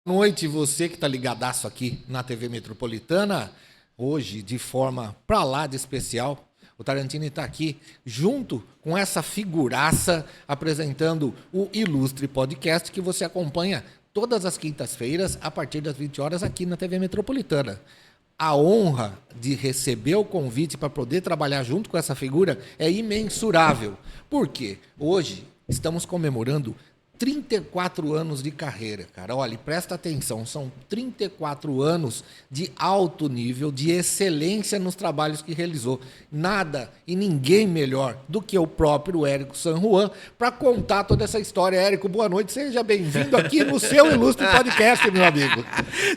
Boa noite, você que está ligadaço aqui na TV Metropolitana. Hoje, de forma pra lá de especial, o Tarantini está aqui junto com essa figuraça apresentando o Ilustre Podcast que você acompanha todas as quintas-feiras a partir das 20 horas aqui na TV Metropolitana. A honra de receber o convite para poder trabalhar junto com essa figura é imensurável. Por quê? Hoje estamos comemorando 34 anos de carreira, cara. Olha, presta atenção, são 34 anos de alto nível, de excelência nos trabalhos que realizou. Nada e ninguém melhor do que o próprio Érico San Juan para contar toda essa história. Érico, boa noite, seja bem-vindo aqui no seu Ilustre Podcast, meu amigo.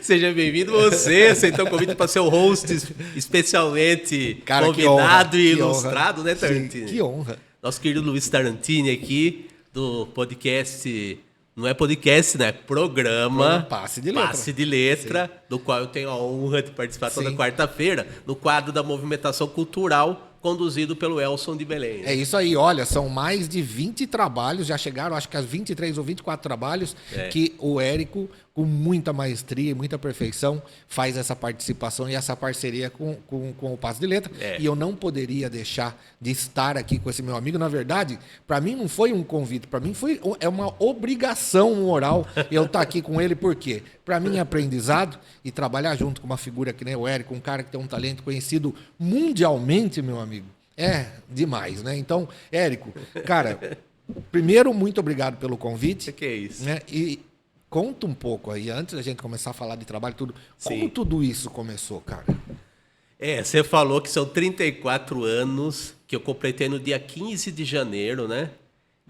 Seja bem-vindo você, aceitou o convite para ser o host especialmente Cara, convidado e que ilustrado, honra. né, Tarantini? Sim, que honra. Nosso querido Luiz Tarantini aqui, do podcast, não é podcast, né? Programa Passe de Letra. Passe de Letra, do qual eu tenho a honra de participar toda quarta-feira, no quadro da movimentação cultural, conduzido pelo Elson de Belém. É isso aí, olha, são mais de 20 trabalhos, já chegaram acho que as 23 ou 24 trabalhos que o Érico, com muita maestria e muita perfeição, faz essa participação e essa parceria com o Passe de Letra. E eu não poderia deixar de estar aqui com esse meu amigo. Na verdade, para mim não foi um convite, para mim é uma obrigação moral eu estar aqui com ele, por quê? Para mim é aprendizado e trabalhar junto com uma figura que nem o Érico, um cara que tem um talento conhecido mundialmente, meu amigo, é demais, né? Então, Érico, cara, primeiro, muito obrigado pelo convite. Que é isso? Né? E conta um pouco aí, antes da gente começar a falar de trabalho, tudo, como tudo isso começou, cara? Você falou que são 34 anos, que eu completei no dia 15 de janeiro, né?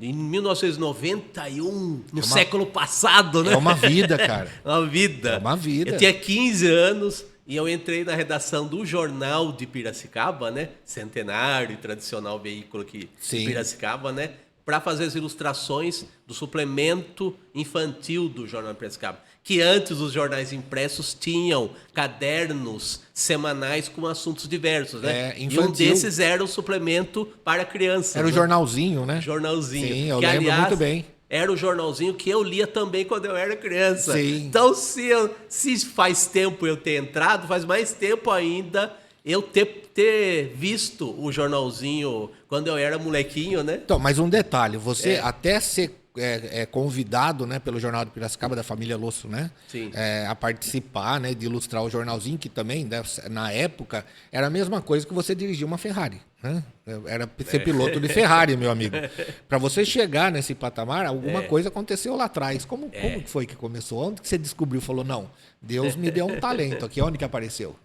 Em 1991, no século passado, né? É uma vida, cara. Uma vida. É uma vida. Eu tinha 15 anos e eu entrei na redação do Jornal de Piracicaba, né? Centenário, tradicional veículo aqui de Piracicaba, né? Para fazer as ilustrações do suplemento infantil do Jornal de Piracicaba. Que antes os jornais impressos tinham cadernos semanais com assuntos diversos, né? Infantil. E um desses era o suplemento para crianças. Era o jornalzinho, né? Jornalzinho. Sim, eu que, lembro aliás, muito bem. Era o jornalzinho que eu lia também quando eu era criança. Sim. Então, se faz tempo eu ter entrado, faz mais tempo ainda eu ter visto o jornalzinho quando eu era molequinho, né? Então, mas um detalhe, você até ser convidado, né, pelo Jornal de Piracicaba, da família Losso, né? Sim. A participar, né, de ilustrar o jornalzinho, que também, né, na época, era a mesma coisa que você dirigir uma Ferrari, né? Era ser piloto de Ferrari, meu amigo. Para você chegar nesse patamar, alguma coisa aconteceu lá atrás. Como que foi que começou? Onde que você descobriu? Falou, não, Deus me deu um talento aqui. Onde que apareceu?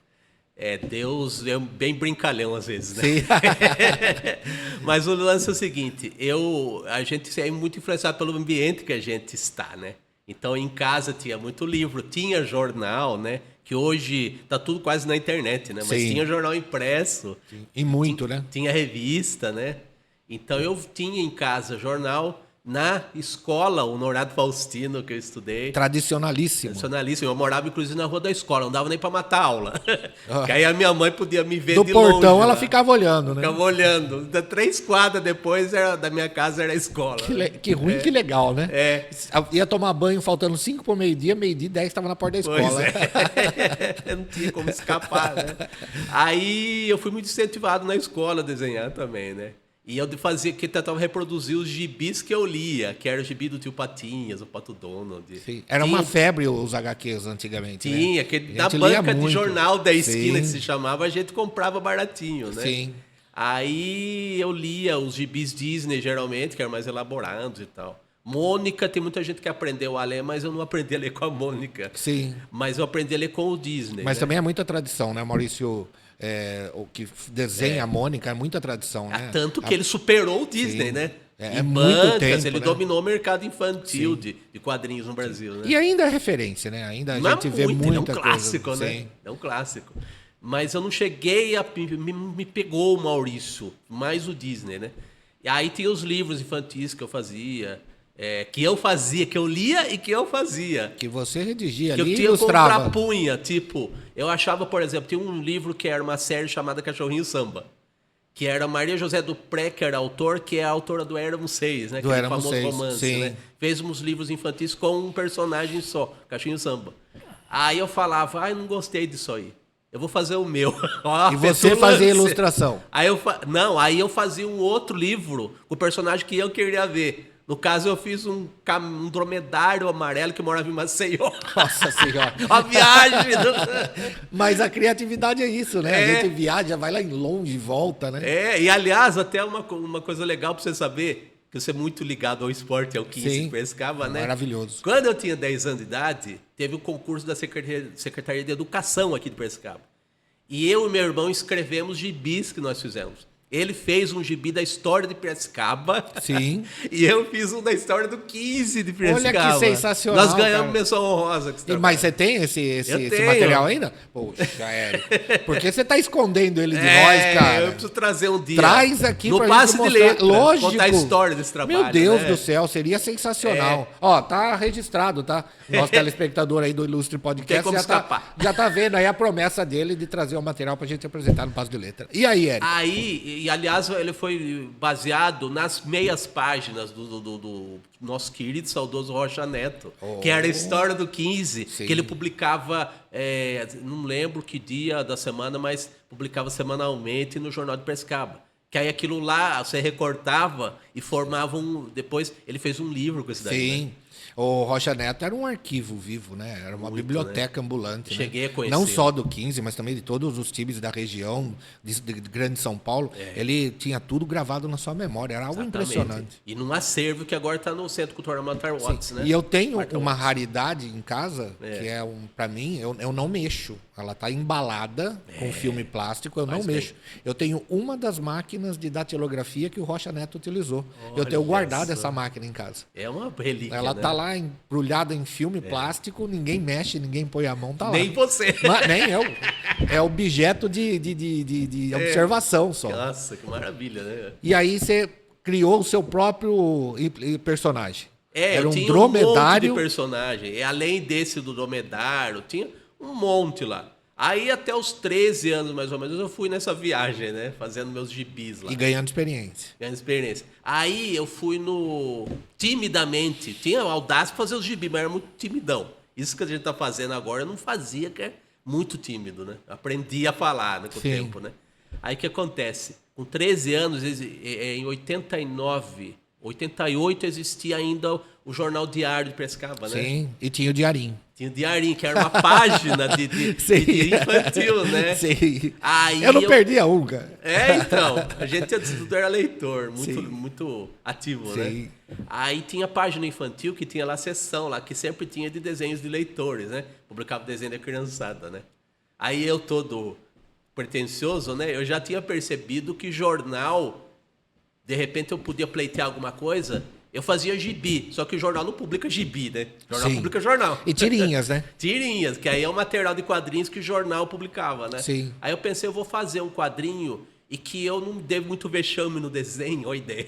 Deus é bem brincalhão às vezes, né? Sim. Mas o lance é o seguinte, a gente é muito influenciado pelo ambiente que a gente está, né? Então, em casa tinha muito livro, tinha jornal, né? Que hoje tá tudo quase na internet, né? Mas tinha jornal impresso. Sim. E muito, né? Tinha revista, né? Então, eu tinha em casa jornal. Na escola, o Honorato Faustino, que eu estudei. Tradicionalíssimo. Tradicionalíssimo. Eu morava, inclusive, na rua da escola. Não dava nem para matar a aula. Que aí a minha mãe podia me ver do de longe. Do portão, ela ficava olhando, né? Ficava olhando. 3 quadras depois da minha casa era a escola. Que ruim, que legal, né? Ia tomar banho faltando 5 para o meio-dia e 10 estava na porta da escola. Não tinha como escapar, né? Aí eu fui muito incentivado na escola a desenhar também, né? E eu fazia que tentava reproduzir os gibis que eu lia, que era o gibi do Tio Patinhas, o Pato Donald. Sim. Era uma febre os HQs antigamente, tinha, né? Aquele da banca de jornal da esquina que se chamava, a gente comprava baratinho, né? Sim. Aí eu lia os gibis Disney, geralmente, que eram mais elaborados e tal. Mônica, tem muita gente que aprendeu a ler, mas eu não aprendi a ler com a Mônica. Sim. Mas eu aprendi a ler com o Disney. Mas né? também é muita tradição, né, Maurício? O que desenha a Mônica é muita tradição, né? Tanto que ele superou o Disney, né? É muito tempo, ele né? dominou o mercado infantil de quadrinhos no Brasil, né? E ainda é referência, né? Ainda a gente vê muita coisa. É um clássico, né? Sim. É um clássico. Mas eu não cheguei a... Me pegou o Maurício, mais o Disney, né? E aí tem os livros infantis que eu fazia... que eu lia e que eu fazia. Que você redigia que ali e ilustrava. Eu tinha contrapunha, tipo... Eu achava, por exemplo, tinha um livro que era uma série chamada Cachorrinho Samba. que era Maria José Dupré, que era autor, que é a autora do Éramos Seis, né? Do Aquele Éramos famoso Seis, romance, sim. né? Fez uns livros infantis com um personagem só, Caixinho Samba. Aí eu falava, não gostei disso aí. Eu vou fazer o meu. E você fazia ilustração? Aí eu fazia um outro livro com o personagem que eu queria ver. No caso, eu fiz um dromedário amarelo que morava em Maceió. Nossa Senhora. Uma viagem. Mas a criatividade é isso, né? A gente viaja, vai lá em longe e volta, né? E aliás, até uma coisa legal para você saber, que você é muito ligado ao esporte, ao 15 de Piracicaba, né? Maravilhoso. Quando eu tinha 10 anos de idade, teve o concurso da Secretaria de Educação aqui de Piracicaba. E eu e meu irmão escrevemos gibis que nós fizemos. Ele fez um gibi da história de Piracicaba. Sim. E eu fiz um da história do 15 de Piracicaba. Olha que sensacional. Nós ganhamos menção honrosa. Mas você tem esse material ainda? Poxa, Érico. Porque você está escondendo ele de nós, cara. Eu preciso trazer um dia. Traz aqui no pra passe gente mostrar. De letra, Lógico. Contar a história desse trabalho. Meu Deus do céu, seria sensacional. Ó, tá registrado, tá? Nosso telespectador aí do Ilustre Podcast já tá vendo aí a promessa dele de trazer o material pra gente apresentar no passe de letra. E aí, Érico? E aliás, ele foi baseado nas meias páginas do nosso querido saudoso Rocha Neto, que era a história do 15, que ele publicava, não lembro que dia da semana, mas publicava semanalmente no Jornal de Piracicaba. Que aí aquilo lá, você recortava e formava depois ele fez um livro com isso daí. Sim. Né? O Rocha Neto era um arquivo vivo, né? Era uma biblioteca ambulante. Cheguei a conhecer. Não só do 15, mas também de todos os times da região, de Grande São Paulo. Ele tinha tudo gravado na sua memória. Era algo impressionante. E num acervo que agora está no Centro Cultural Matar Watts, né? E eu tenho uma raridade em casa, que é para mim, eu não mexo. Ela está embalada com filme plástico, eu não mexo. Eu tenho uma das máquinas de datilografia que o Rocha Neto utilizou. Eu tenho guardado essa máquina em casa. É uma relíquia, ela está lá embrulhada em filme plástico, ninguém mexe, ninguém põe a mão, tá lá. Nem você. Nem eu. É objeto de observação só. Nossa, que maravilha, né? E aí você criou o seu próprio personagem. Era um tinha dromedário. Um monte de personagem. E além desse do dromedário, tinha um monte lá. Aí até os 13 anos, mais ou menos, eu fui nessa viagem, né? Fazendo meus gibis lá. E ganhando experiência. Aí eu fui timidamente. Tinha audácia para fazer os gibis, mas era muito timidão. Isso que a gente tá fazendo agora, eu não fazia, que é muito tímido, né? Aprendi a falar, né, com o tempo, né? Aí o que acontece? Com 13 anos, em 88 existia ainda o Jornal Diário de Piracicaba, né? Sim, e tinha o Diarinho. Tinha o Diarinho, que era uma página de infantil, né? Sim. Aí eu não perdia um, cara. Então. A gente tudo era leitor, muito ativo, né? Aí tinha página infantil, que tinha lá a seção lá, que sempre tinha de desenhos de leitores, né? Publicava desenho da criançada, né? Aí eu todo pretencioso, né? Eu já tinha percebido que jornal, de repente eu podia pleitear alguma coisa. Eu fazia gibi, só que o jornal não publica gibi, né? O jornal publica jornal. E tirinhas, né? Tirinhas, que aí é o material de quadrinhos que o jornal publicava, né? Sim. Aí eu pensei, eu vou fazer um quadrinho e que eu não devo muito vexame no desenho, olha a ideia.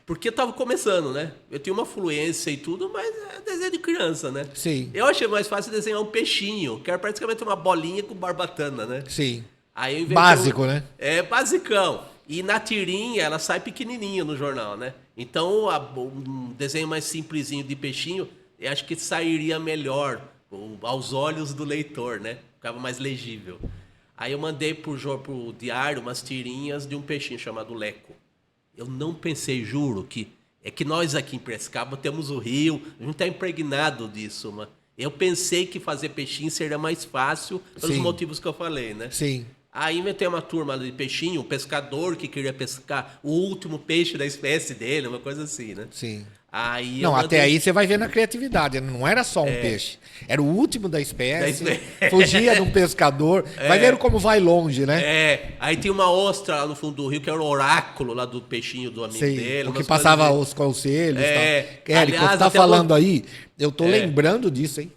Porque eu tava começando, né? Eu tinha uma fluência e tudo, mas é desenho de criança, né? Sim. Eu achei mais fácil desenhar um peixinho, que era praticamente uma bolinha com barbatana, né? Sim. Aí eu básico, né? É, basicão. E na tirinha, ela sai pequenininha no jornal, né? Então, um desenho mais simplesinho de peixinho, eu acho que sairia melhor aos olhos do leitor, né? Ficava mais legível. Aí eu mandei pro diário umas tirinhas de um peixinho chamado Leco. Eu não pensei, juro, que nós aqui em Piracicaba temos o rio, a gente está impregnado disso, mas eu pensei que fazer peixinho seria mais fácil pelos motivos que eu falei, né? Sim. Aí inventei uma turma de peixinho, um pescador que queria pescar o último peixe da espécie dele, uma coisa assim, né? Sim. Aí até aí você vai ver na criatividade, não era só um peixe, era o último da espécie, fugia de um pescador, vai ver como vai longe, né? Aí tinha uma ostra lá no fundo do rio, que era o oráculo lá do peixinho do amigo dele. O que passava os conselhos e tal. Érico, você tá falando aí, eu tô lembrando disso, hein?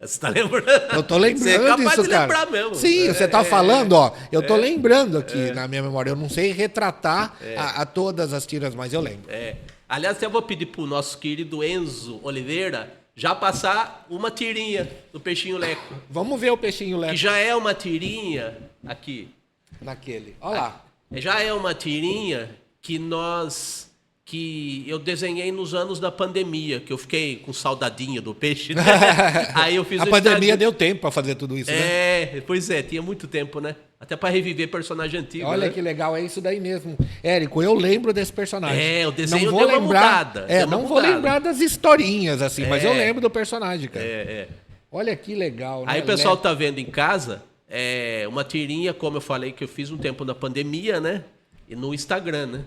Você tá lembrando? Eu tô lembrando disso, cara. Você é capaz de lembrar mesmo. Sim, você tá falando, ó. Eu tô lembrando aqui na minha memória. Eu não sei retratar a todas as tiras, mas eu lembro. Aliás, eu vou pedir pro nosso querido Enzo Oliveira já passar uma tirinha do Peixinho Leco. Vamos ver o Peixinho Leco. Que já é uma tirinha aqui. Naquele. Olha lá. Já é uma tirinha que eu desenhei nos anos da pandemia, que eu fiquei com saudadinha do peixe, né? Aí eu fiz A pandemia deu tempo para fazer tudo isso, né? Pois é, tinha muito tempo, né? Até para reviver personagem antigo. Olha, né? Que legal, é isso daí mesmo. Érico, eu lembro desse personagem. O desenho não vou deu lembrar, uma mudada. Não vou lembrar das historinhas, assim, mas eu lembro do personagem, cara. Olha que legal, né? Aí o pessoal tá vendo em casa, uma tirinha, como eu falei, que eu fiz um tempo na pandemia, né? E no Instagram, né?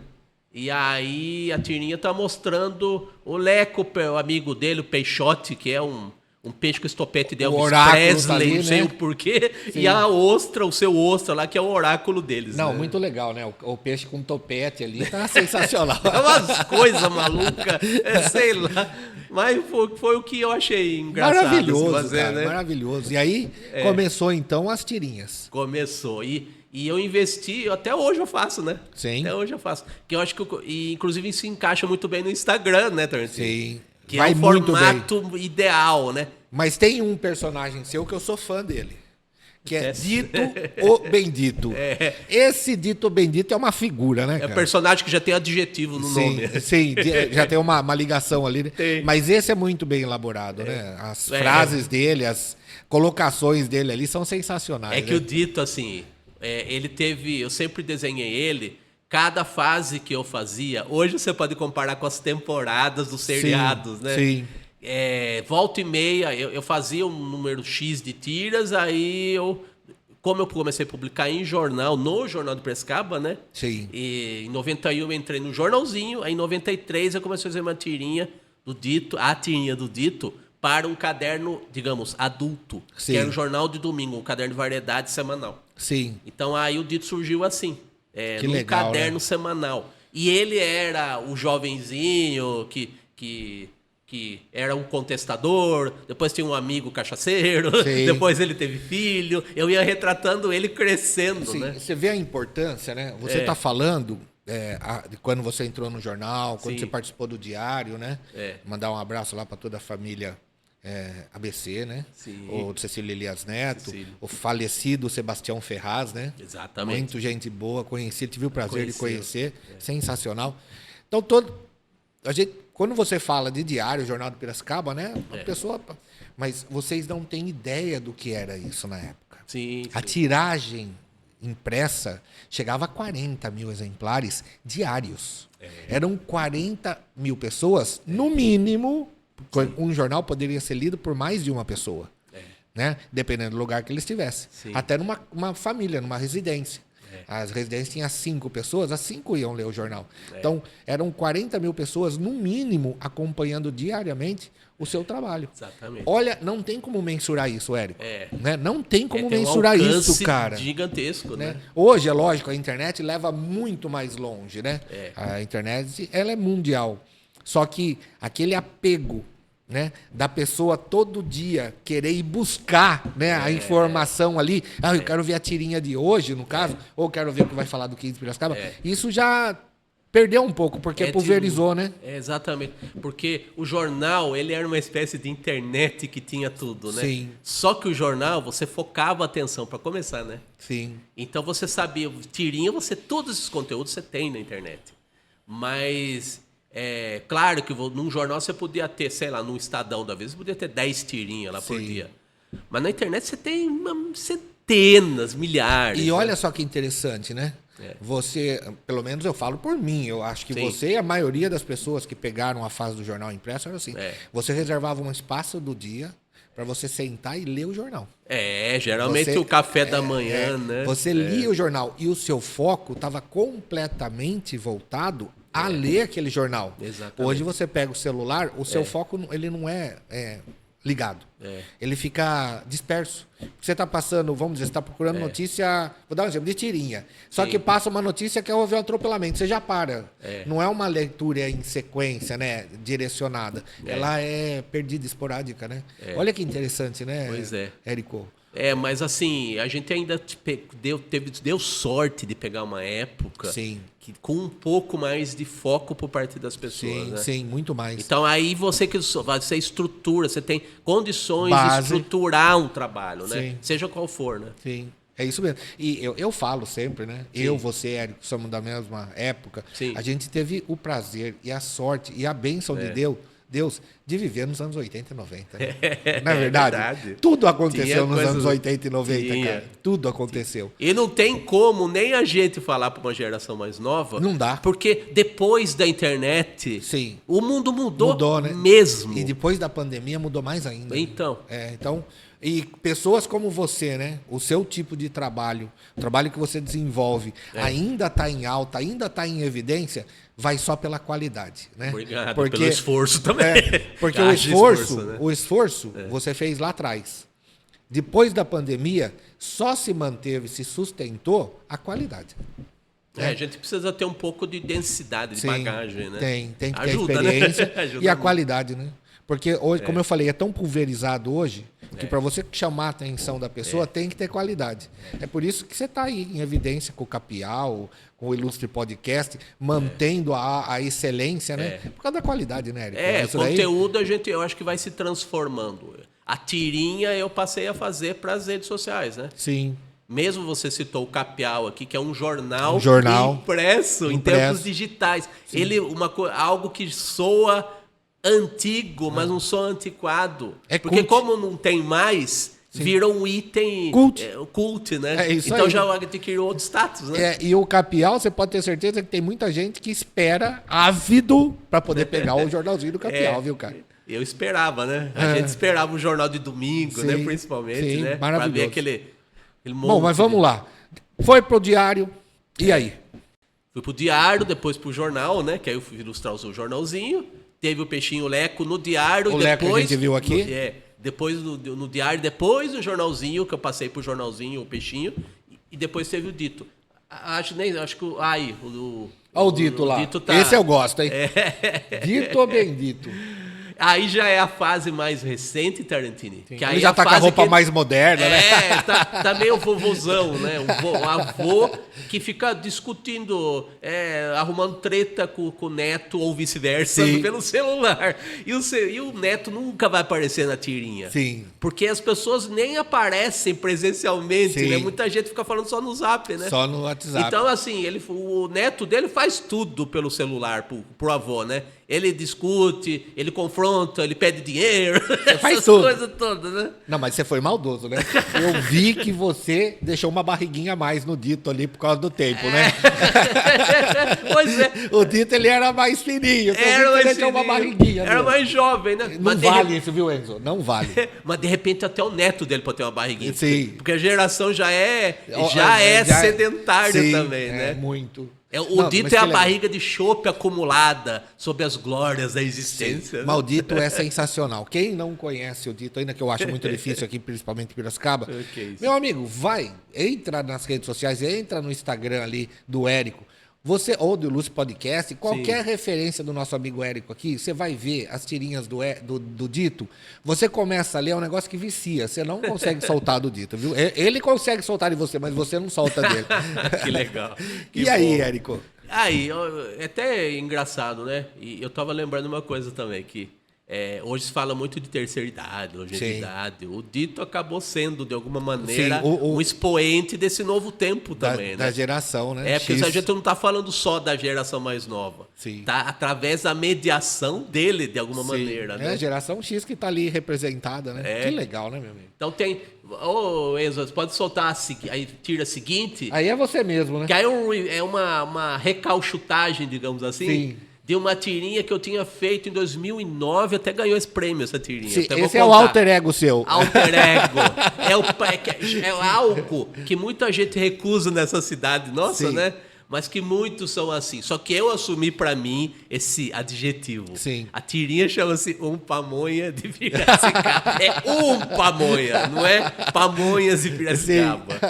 E aí a tirinha tá mostrando o Leco, o amigo dele, o Peixote, que é um peixe com estopete de Elvis Presley, tá ali, não sei, né? O porquê. Sim. E a ostra, o seu ostra lá, que é o oráculo deles. Não, né? Muito legal, né? O peixe com topete ali tá sensacional. É umas coisas malucas, sei lá. Mas foi o que eu achei engraçado. Maravilhoso, fazer, cara, né? Maravilhoso. E aí começou então as tirinhas. Começou. E eu investi, até hoje eu faço, né? Sim. Até hoje eu faço. Que eu acho que, inclusive, se encaixa muito bem no Instagram, né, Tarantino? Sim. Que vai é o formato ideal, né? Mas tem um personagem seu que eu sou fã dele. Que é Dito o Bendito. Esse Dito o Bendito é uma figura, né, cara? É um personagem que já tem adjetivo no nome. Sim, já tem uma ligação ali. Né? Mas esse é muito bem elaborado, né? As frases dele, as colocações dele ali são sensacionais. É que o Dito, assim, ele teve... Eu sempre desenhei ele... Cada fase que eu fazia... Hoje você pode comparar com as temporadas dos seriados, né? Sim. Volta e meia, eu fazia um número X de tiras, aí como eu comecei a publicar em jornal, no Jornal do Piracicaba, né? Sim. E em 91 eu entrei no jornalzinho, aí em 93 eu comecei a fazer uma tirinha do Dito, a tirinha do Dito, para um caderno, digamos, adulto, Sim. que era um jornal de domingo, um caderno de variedade semanal. Sim. Então aí o Dito surgiu assim, num legal, caderno né? semanal. E ele era o jovenzinho que era um contestador, depois tinha um amigo cachaceiro, depois ele teve filho, eu ia retratando ele crescendo, Sim, né? Você vê a importância, né? Você está falando de quando você entrou no jornal, quando você participou do diário, né? Mandar um abraço lá para toda a família ABC, né? Sim. O Cecília Elias Neto, o falecido Sebastião Ferraz, né? Exatamente. Muito gente boa, tive o prazer de conhecer, sensacional. Então, quando você fala de diário, Jornal do Piracicaba, né? A pessoa... Mas vocês não têm ideia do que era isso na época. Sim. A tiragem impressa chegava a 40 mil exemplares diários. Eram 40 mil pessoas, no mínimo, um jornal poderia ser lido por mais de uma pessoa. Né? Dependendo do lugar que ele estivesse. Sim. Até numa família, numa residência. As residências tinham 5 pessoas, as 5 iam ler o jornal. Então, eram 40 mil pessoas, no mínimo, acompanhando diariamente o seu trabalho. Exatamente. Olha, não tem como mensurar isso, Érico. Né? Não tem como mensurar isso, cara. Gigantesco, né? Hoje, é lógico, a internet leva muito mais longe, né? A internet, ela é mundial. Só que aquele apego, né, da pessoa todo dia querer ir buscar, né, a informação ali. Eu quero ver a tirinha de hoje, no caso, ou quero ver o que vai falar do 15 de Piracicaba. Isso já perdeu um pouco, porque pulverizou, né? Exatamente. Porque o jornal, ele era uma espécie de internet que tinha tudo, né? Sim. Só que o jornal, você focava a atenção para começar, né? Sim. Então você sabia, tirinha, todos esses conteúdos você tem na internet. Mas... claro que num jornal você podia ter, sei lá, num Estadão da vez, você podia ter 10 tirinhas lá por dia. Mas na internet você tem centenas, milhares. E olha só que interessante, né? Você, pelo menos eu falo por mim, eu acho que você e a maioria das pessoas que pegaram a fase do jornal impresso era assim. Você reservava um espaço do dia para você sentar e ler o jornal. Geralmente o café da manhã, né? Você lia o jornal e o seu foco estava completamente voltado a ler aquele jornal. Exatamente. Hoje você pega o celular, o seu foco ele não é ligado. Ele fica disperso. Você está passando, vamos dizer, você está procurando notícia, vou dar um exemplo, de tirinha. Só que passa uma notícia que é houve um atropelamento, você já para. Não é uma leitura em sequência, né, direcionada. Ela é perdida, esporádica, né? Olha que interessante, né, pois Érico? Mas assim, a gente ainda deu sorte de pegar uma época que, com um pouco mais de foco por parte das pessoas. Né? Sim, muito mais. Então aí você estrutura, você tem condições de estruturar um trabalho, né? Seja qual for, né? Sim. É isso mesmo. E eu falo sempre, né? Sim. Eu, você, Érico, somos da mesma época. Sim. A gente teve o prazer e a sorte e a bênção de Deus de viver nos anos 80 e 90. Né? Não é verdade? Tudo aconteceu nos anos 80 e 90, cara. Tudo aconteceu. E não tem como nem a gente falar para uma geração mais nova. Não dá. Porque depois da internet, sim, o mundo mudou né? mesmo. E depois da pandemia mudou mais ainda. Então. Então, e pessoas como você, né? O seu tipo de trabalho, o trabalho que você desenvolve, ainda está em alta, ainda está em evidência, vai só pela qualidade, né? Obrigado, pelo esforço também. Porque o esforço você fez lá atrás. Depois da pandemia, só se manteve, se sustentou a qualidade. A gente precisa ter um pouco de densidade, de bagagem, né? Tem que ter experiência e a qualidade, né? Porque hoje, como eu falei, é tão pulverizado hoje que para você chamar a atenção da pessoa tem que ter qualidade. É por isso que você está aí em evidência com o Capial, com o Ilustre Podcast, mantendo a excelência, né? Por causa da qualidade, né, Érico? Conteúdo eu acho que vai se transformando. A tirinha eu passei a fazer para as redes sociais, né? Sim. Mesmo você citou o Capial aqui, que é um jornal impresso em tempos digitais. Sim. Ele algo que soa antigo, mas não soa antiquado. Porque como não tem mais, virou um item cult, né? Então já adquiriu outro status, né? E o Capial, você pode ter certeza que tem muita gente que espera ávido para poder pegar o jornalzinho do Capial, viu, cara? Eu esperava, né? A gente esperava o jornal de domingo, né? Principalmente, né? Para ver aquele monte. Bom, mas vamos lá. Foi pro diário, e aí? Fui pro diário, depois pro jornal, né? Que aí eu fui ilustrar o seu jornalzinho. Teve o Peixinho Leco no diário. Leco a gente viu aqui. Depois no diário, depois o jornalzinho, que eu passei pro jornalzinho, o Peixinho. E depois teve o Dito. Acho que o Dito lá. Dito tá... Esse eu gosto, hein? Dito ou Bendito? Aí já é a fase mais recente, Tarantini. Que aí ele já tá com a roupa mais moderna, né? Tá meio vovozão, né? O avô que fica discutindo, arrumando treta com o neto ou vice-versa pelo celular. E o neto nunca vai aparecer na tirinha. Sim. Porque as pessoas nem aparecem presencialmente, né? Muita gente fica falando só no Zap, né? Só no WhatsApp. Então, assim, o neto dele faz tudo pelo celular pro avô, né? Ele discute, ele confronta, ele pede dinheiro, faz tudo. Coisas todas, né? Não, mas você foi maldoso, né? Eu vi que você deixou uma barriguinha a mais no Dito ali por causa do tempo, né? Pois é. O Dito, ele era mais fininho. Ele deixou uma barriguinha. Era mais jovem, né? Não vale isso, viu, Enzo? Não vale. Mas, de repente, até o neto dele pode ter uma barriguinha. Sim. Porque a geração já é sedentária também, né? Muito. O Dito é a barriga de chope acumulada sob as glórias da existência. Né? Maldito é sensacional. Quem não conhece o Dito, ainda que eu acho muito difícil aqui, principalmente em Piracicaba, meu amigo, entra nas redes sociais, entra no Instagram ali do Érico, ou do Ilustre Podcast, qualquer referência do nosso amigo Érico aqui, você vai ver as tirinhas do Dito, você começa a ler, é um negócio que vicia, você não consegue soltar do Dito, viu? Ele consegue soltar de você, mas você não solta dele. Que legal. E aí, Érico? Aí, é até engraçado, né? E eu tava lembrando uma coisa também, que hoje se fala muito de terceira idade, longevidade. O Dito acabou sendo, de alguma maneira, um expoente desse novo tempo também, né? Da geração, né? Porque a gente não está falando só da geração mais nova. Sim. Tá através da mediação dele, de alguma maneira. Né? É a geração X que está ali representada, né? Que legal, né, meu amigo? Então tem... Enzo, você pode soltar a tira seguinte... Aí é você mesmo, né? Que aí é uma recalchutagem, digamos assim. Sim. De uma tirinha que eu tinha feito em 2009, até ganhou esse prêmio, essa tirinha. Sim, esse é o alter ego seu. Alter ego. É algo que muita gente recusa nessa cidade nossa, né? Mas que muitos são assim. Só que eu assumi para mim esse adjetivo. Sim. A tirinha chama-se Um Pamonha de Piracicaba. É Um Pamonha, não é Pamonhas de Piracicaba.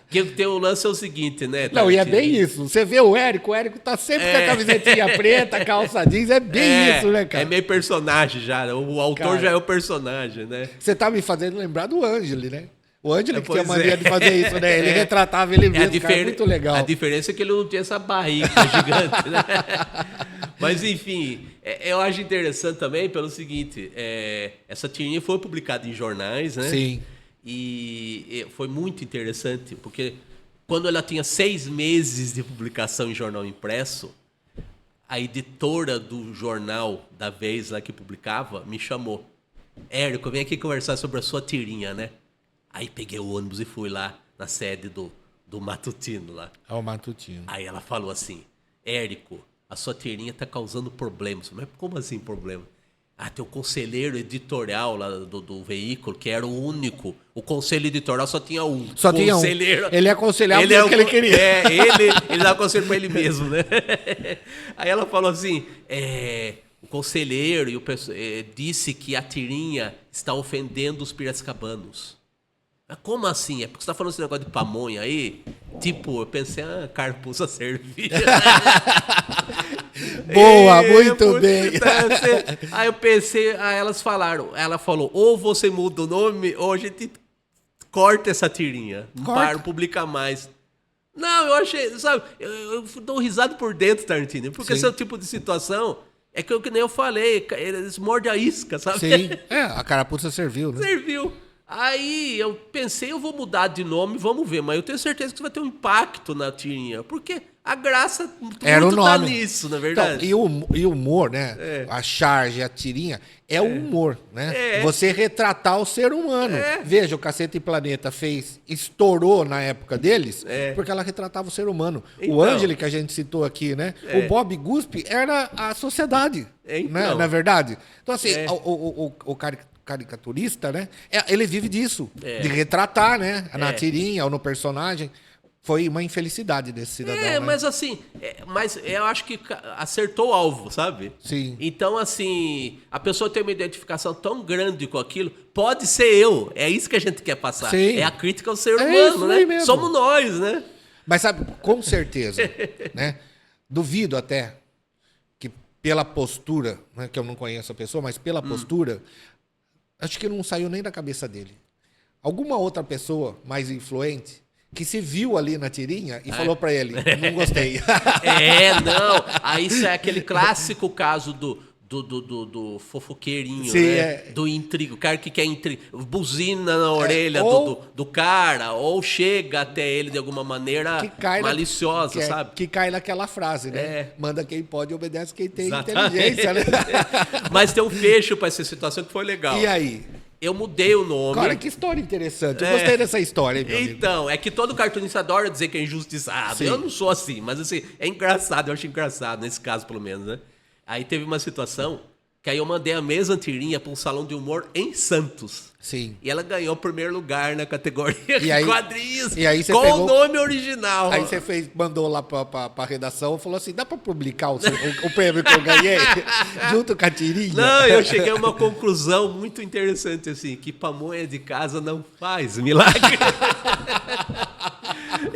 Que o teu lance é o seguinte, né? Não, e é bem isso. Você vê o Érico tá sempre com a camisetinha preta, calça jeans, é bem isso, né, cara? É meio personagem já, o autor já é o personagem, né? Você tá me fazendo lembrar do Ângelo, né? O Ângelo que tinha mania de fazer isso, né? Ele retratava ele mesmo, cara, muito legal. A diferença é que ele não tinha essa barriga gigante, né? Mas, enfim, eu acho interessante também pelo seguinte, essa tirinha foi publicada em jornais, né? Sim. E foi muito interessante, porque quando ela tinha 6 meses de publicação em jornal impresso, a editora do jornal da vez lá que publicava me chamou. Érico, vem aqui conversar sobre a sua tirinha, né? Aí peguei o ônibus e fui lá na sede do Matutino lá. É o Matutino. Aí ela falou assim, Érico, a sua tirinha tá causando problemas. Mas como assim problema? Tem o conselheiro editorial lá do veículo, que era o único. O conselho editorial só tinha um. Só tinha um. Ele aconselhava o que ele queria. Ele dava conselho para ele mesmo, né? Aí ela falou assim, o conselheiro disse que a tirinha está ofendendo os piracicabanos. Mas como assim? É porque você está falando esse negócio de pamonha aí? Tipo, eu pensei, carapuça servir. Boa, muito bem. Aí eu pensei, elas falou, ou você muda o nome, ou a gente corta essa tirinha. Não para, publica mais. Não, eu achei, sabe, eu dou risada por dentro, Tarantino, porque esse é o tipo de situação, que nem eu falei, eles mordem a isca, sabe? Sim, a carapuça serviu, né? Serviu. Aí eu pensei, eu vou mudar de nome, vamos ver, mas eu tenho certeza que isso vai ter um impacto na tirinha, porque a graça era muito o nome. Tá nisso, na verdade. Então, e o humor, né? A charge, a tirinha, é o humor, né? Você retratar o ser humano. Veja, o Cacete e Planeta estourou na época deles, porque ela retratava o ser humano. Então, o Ângelo, que a gente citou aqui, né? O Bob Guspe era a sociedade, né? Na verdade. Então, assim, o caricaturista, né? Ele vive disso, de retratar, né? Na tirinha ou no personagem. Foi uma infelicidade desse cidadão, né? Mas assim, mas eu acho que acertou o alvo, sabe? Sim. Então, assim, a pessoa tem uma identificação tão grande com aquilo, pode ser eu. É isso que a gente quer passar. Sim. É a crítica ao ser humano, né? Mesmo. Somos nós, né? Mas sabe, com certeza, né? Duvido até que pela postura, né, que eu não conheço a pessoa, mas pela postura, acho que não saiu nem da cabeça dele. Alguma outra pessoa mais influente que se viu ali na tirinha e falou pra ele, não gostei. Não. Aí isso é aquele clássico caso do fofoqueirinho, sim, né? Do intrigo. O cara que quer buzina na orelha do cara, ou chega até ele de alguma maneira maliciosa, sabe? Que cai naquela frase, né? Manda quem pode, obedece quem tem Exatamente. Inteligência, né? Mas tem um fecho pra essa situação que foi legal. E aí? Eu mudei o nome. Cara, que história interessante. Eu gostei dessa história, hein, meu amigo? Então, é que todo cartunista adora dizer que é injustiçado. Sim. Eu não sou assim, mas assim, é engraçado, eu acho engraçado, nesse caso pelo menos, né? Aí teve uma situação que aí eu mandei a mesma tirinha para um salão de humor em Santos. Sim. E ela ganhou o primeiro lugar na categoria de quadrinhos com o nome original. Aí você mandou lá pra redação e falou assim, dá pra publicar o prêmio que eu ganhei junto com a tirinha? Não, eu cheguei a uma conclusão muito interessante, assim, que pamonha de casa não faz milagre.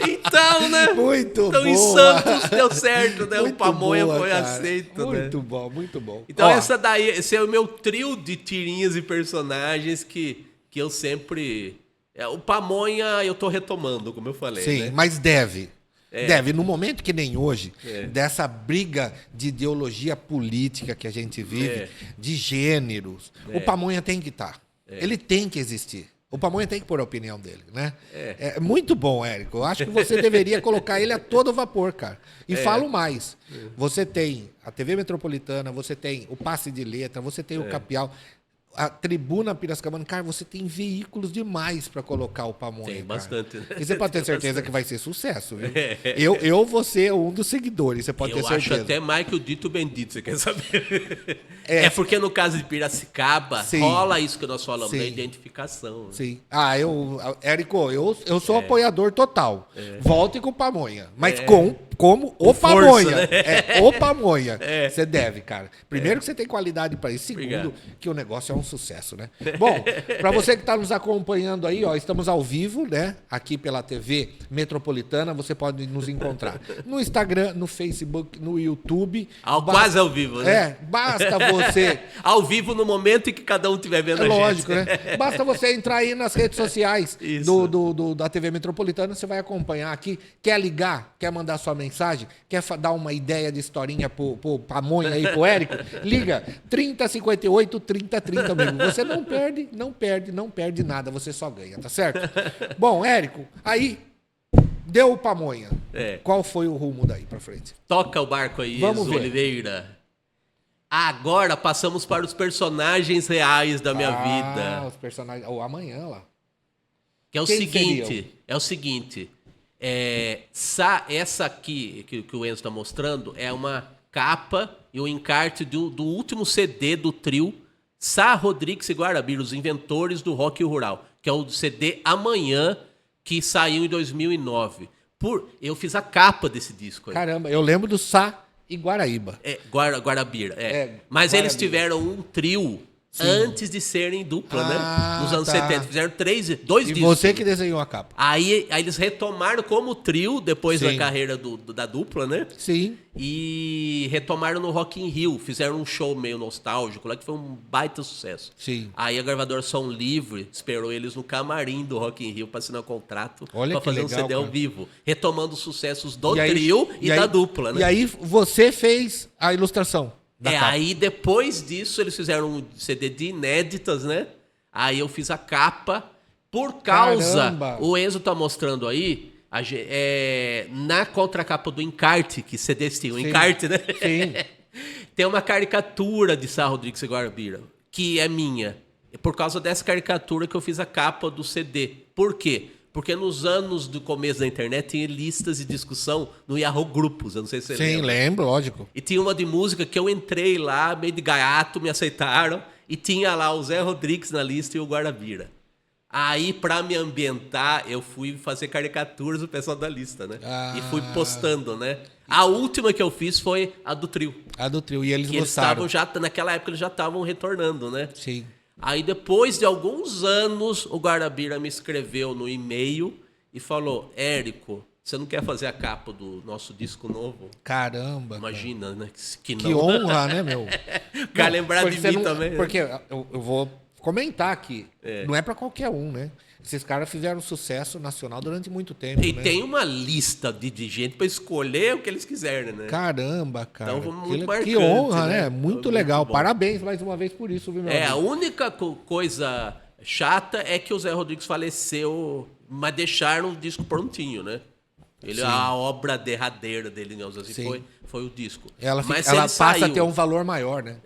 Então, né? Muito bom. Então, em Santos deu certo, né? Muito o pamonha boa, foi cara. aceito, muito né? Bom, muito bom. Então, esse é o meu trio de tirinhas e personagens que eu sempre... o pamonha eu tô retomando, como eu falei. Sim, né? mas deve. Deve. No momento que nem hoje, dessa briga de ideologia política que a gente vive, de gêneros, o pamonha tem que estar. Ele tem que existir. O pamonha tem que pôr a opinião dele, né? É muito bom, Érico. Eu acho que você deveria colocar ele a todo vapor, cara. E falo mais. Você tem a TV Metropolitana, você tem o Passe de Letra, você tem o Capial, a Tribuna Piracicabana. Cara, você tem veículos demais para colocar o pamonha. Tem bastante, né? E você pode ter certeza que vai ser sucesso, viu? Eu vou ser um dos seguidores, você pode ter certeza. Eu acho até mais que o dito bendito, você quer saber? Porque no caso de Piracicaba, rola isso que nós falamos, da identificação. Né? Sim. Érico, eu sou apoiador total. Volte com o pamonha. Mas como o pamonha. Né? O pamonha. Você deve, cara. Primeiro que você tem qualidade para isso. Segundo, que o negócio é um sucesso, né? Bom, para você que está nos acompanhando aí, estamos ao vivo, né? Aqui pela TV Metropolitana, você pode nos encontrar no Instagram, no Facebook, no YouTube. Quase ao vivo, né? Basta você... ao vivo no momento em que cada um estiver vendo a gente. Lógico, né? Basta você entrar aí nas redes sociais da TV Metropolitana, você vai acompanhar aqui. Quer ligar? Quer mandar sua mensagem? mensagem, quer dar uma ideia de historinha pro Pamonha aí, pro Érico, liga 3058 3030, amigo. Você não perde nada, você só ganha, tá certo? Bom, Érico, aí deu o Pamonha. Qual foi o rumo daí pra frente? Toca o barco aí, Enzo Oliveira. Agora passamos para os personagens reais da minha vida. Os personagens. Amanhã lá. Que é o seguinte. Essa aqui que o Enzo está mostrando é uma capa e o encarte do último CD do trio Sá, Rodrigues e Guarabira, os inventores do rock rural, que é o CD Amanhã, que saiu em 2009. Eu fiz a capa desse disco aí. Caramba, eu lembro do Sá e Guaraíba. Guarabira. Mas Guarabira. Eles tiveram um trio antes de serem dupla, né? Nos anos 70. Fizeram dois discos. E você que desenhou a capa. Aí eles retomaram como trio, depois da carreira da dupla, né? Sim. E retomaram no Rock in Rio. Fizeram um show meio nostálgico lá, que foi um baita sucesso. Sim. Aí a gravadora Som Livre esperou eles no camarim do Rock in Rio para assinar o contrato. Para fazer um CD ao vivo. Retomando os sucessos do trio e da dupla, né? E aí você fez a ilustração. Aí depois disso eles fizeram um CD de inéditas, né? Aí eu fiz a capa. Por causa, Caramba. o Enzo tá mostrando aí, na contracapa do encarte, que CDs tinham, encarte, né? Sim. Tem uma caricatura de Sá, Rodrigues e Guarabira, que é minha. É por causa dessa caricatura que eu fiz a capa do CD. Por quê? Porque nos anos do começo da internet tinha listas de discussão no Yahoo Grupos, eu não sei se você lembra. Sim, lembro, lógico. E tinha uma de música que eu entrei lá, meio de gaiato, me aceitaram, e tinha lá o Zé Rodrigues na lista e o Guarabira. Aí, pra me ambientar, eu fui fazer caricaturas do pessoal da lista, né? E fui postando, né? A última que eu fiz foi a do trio. A do trio, e eles gostaram. gostaram. Naquela época eles já estavam retornando, né? Sim. Aí depois de alguns anos, o Guarabira me escreveu no e-mail e falou: Érico, você não quer fazer a capa do nosso disco novo? Caramba. Imagina, né? Que honra, né, meu? O cara lembrar de mim também. Porque eu vou comentar aqui. Não é pra qualquer um, né? Esses caras fizeram sucesso nacional durante muito tempo. E né? tem uma lista de gente para escolher o que eles quiserem, né? Caramba, cara. Então, muito marcante, que honra, né? Muito Muito legal. bom. Parabéns mais uma vez por isso, viu, meu amigo? A única coisa chata é que o Zé Rodrigues faleceu, mas deixaram o disco prontinho, né? A obra derradeira dele, né? Assim, foi o disco. Ela passa a ter um valor maior, né?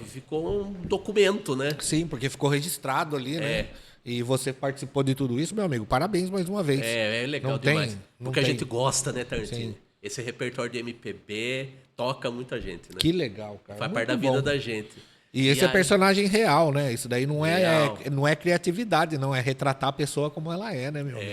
Ficou um documento, né? Sim, porque ficou registrado ali, né? E você participou de tudo isso, meu amigo. Parabéns mais uma vez. É legal não demais. Não porque tem. a gente gosta, né, Tarantino? Sim. Esse repertório de MPB toca muita gente, né? Que legal, cara. Faz parte da vida da gente. E esse é personagem real, né? Isso daí não é criatividade, não. É retratar a pessoa como ela é, né, meu amigo?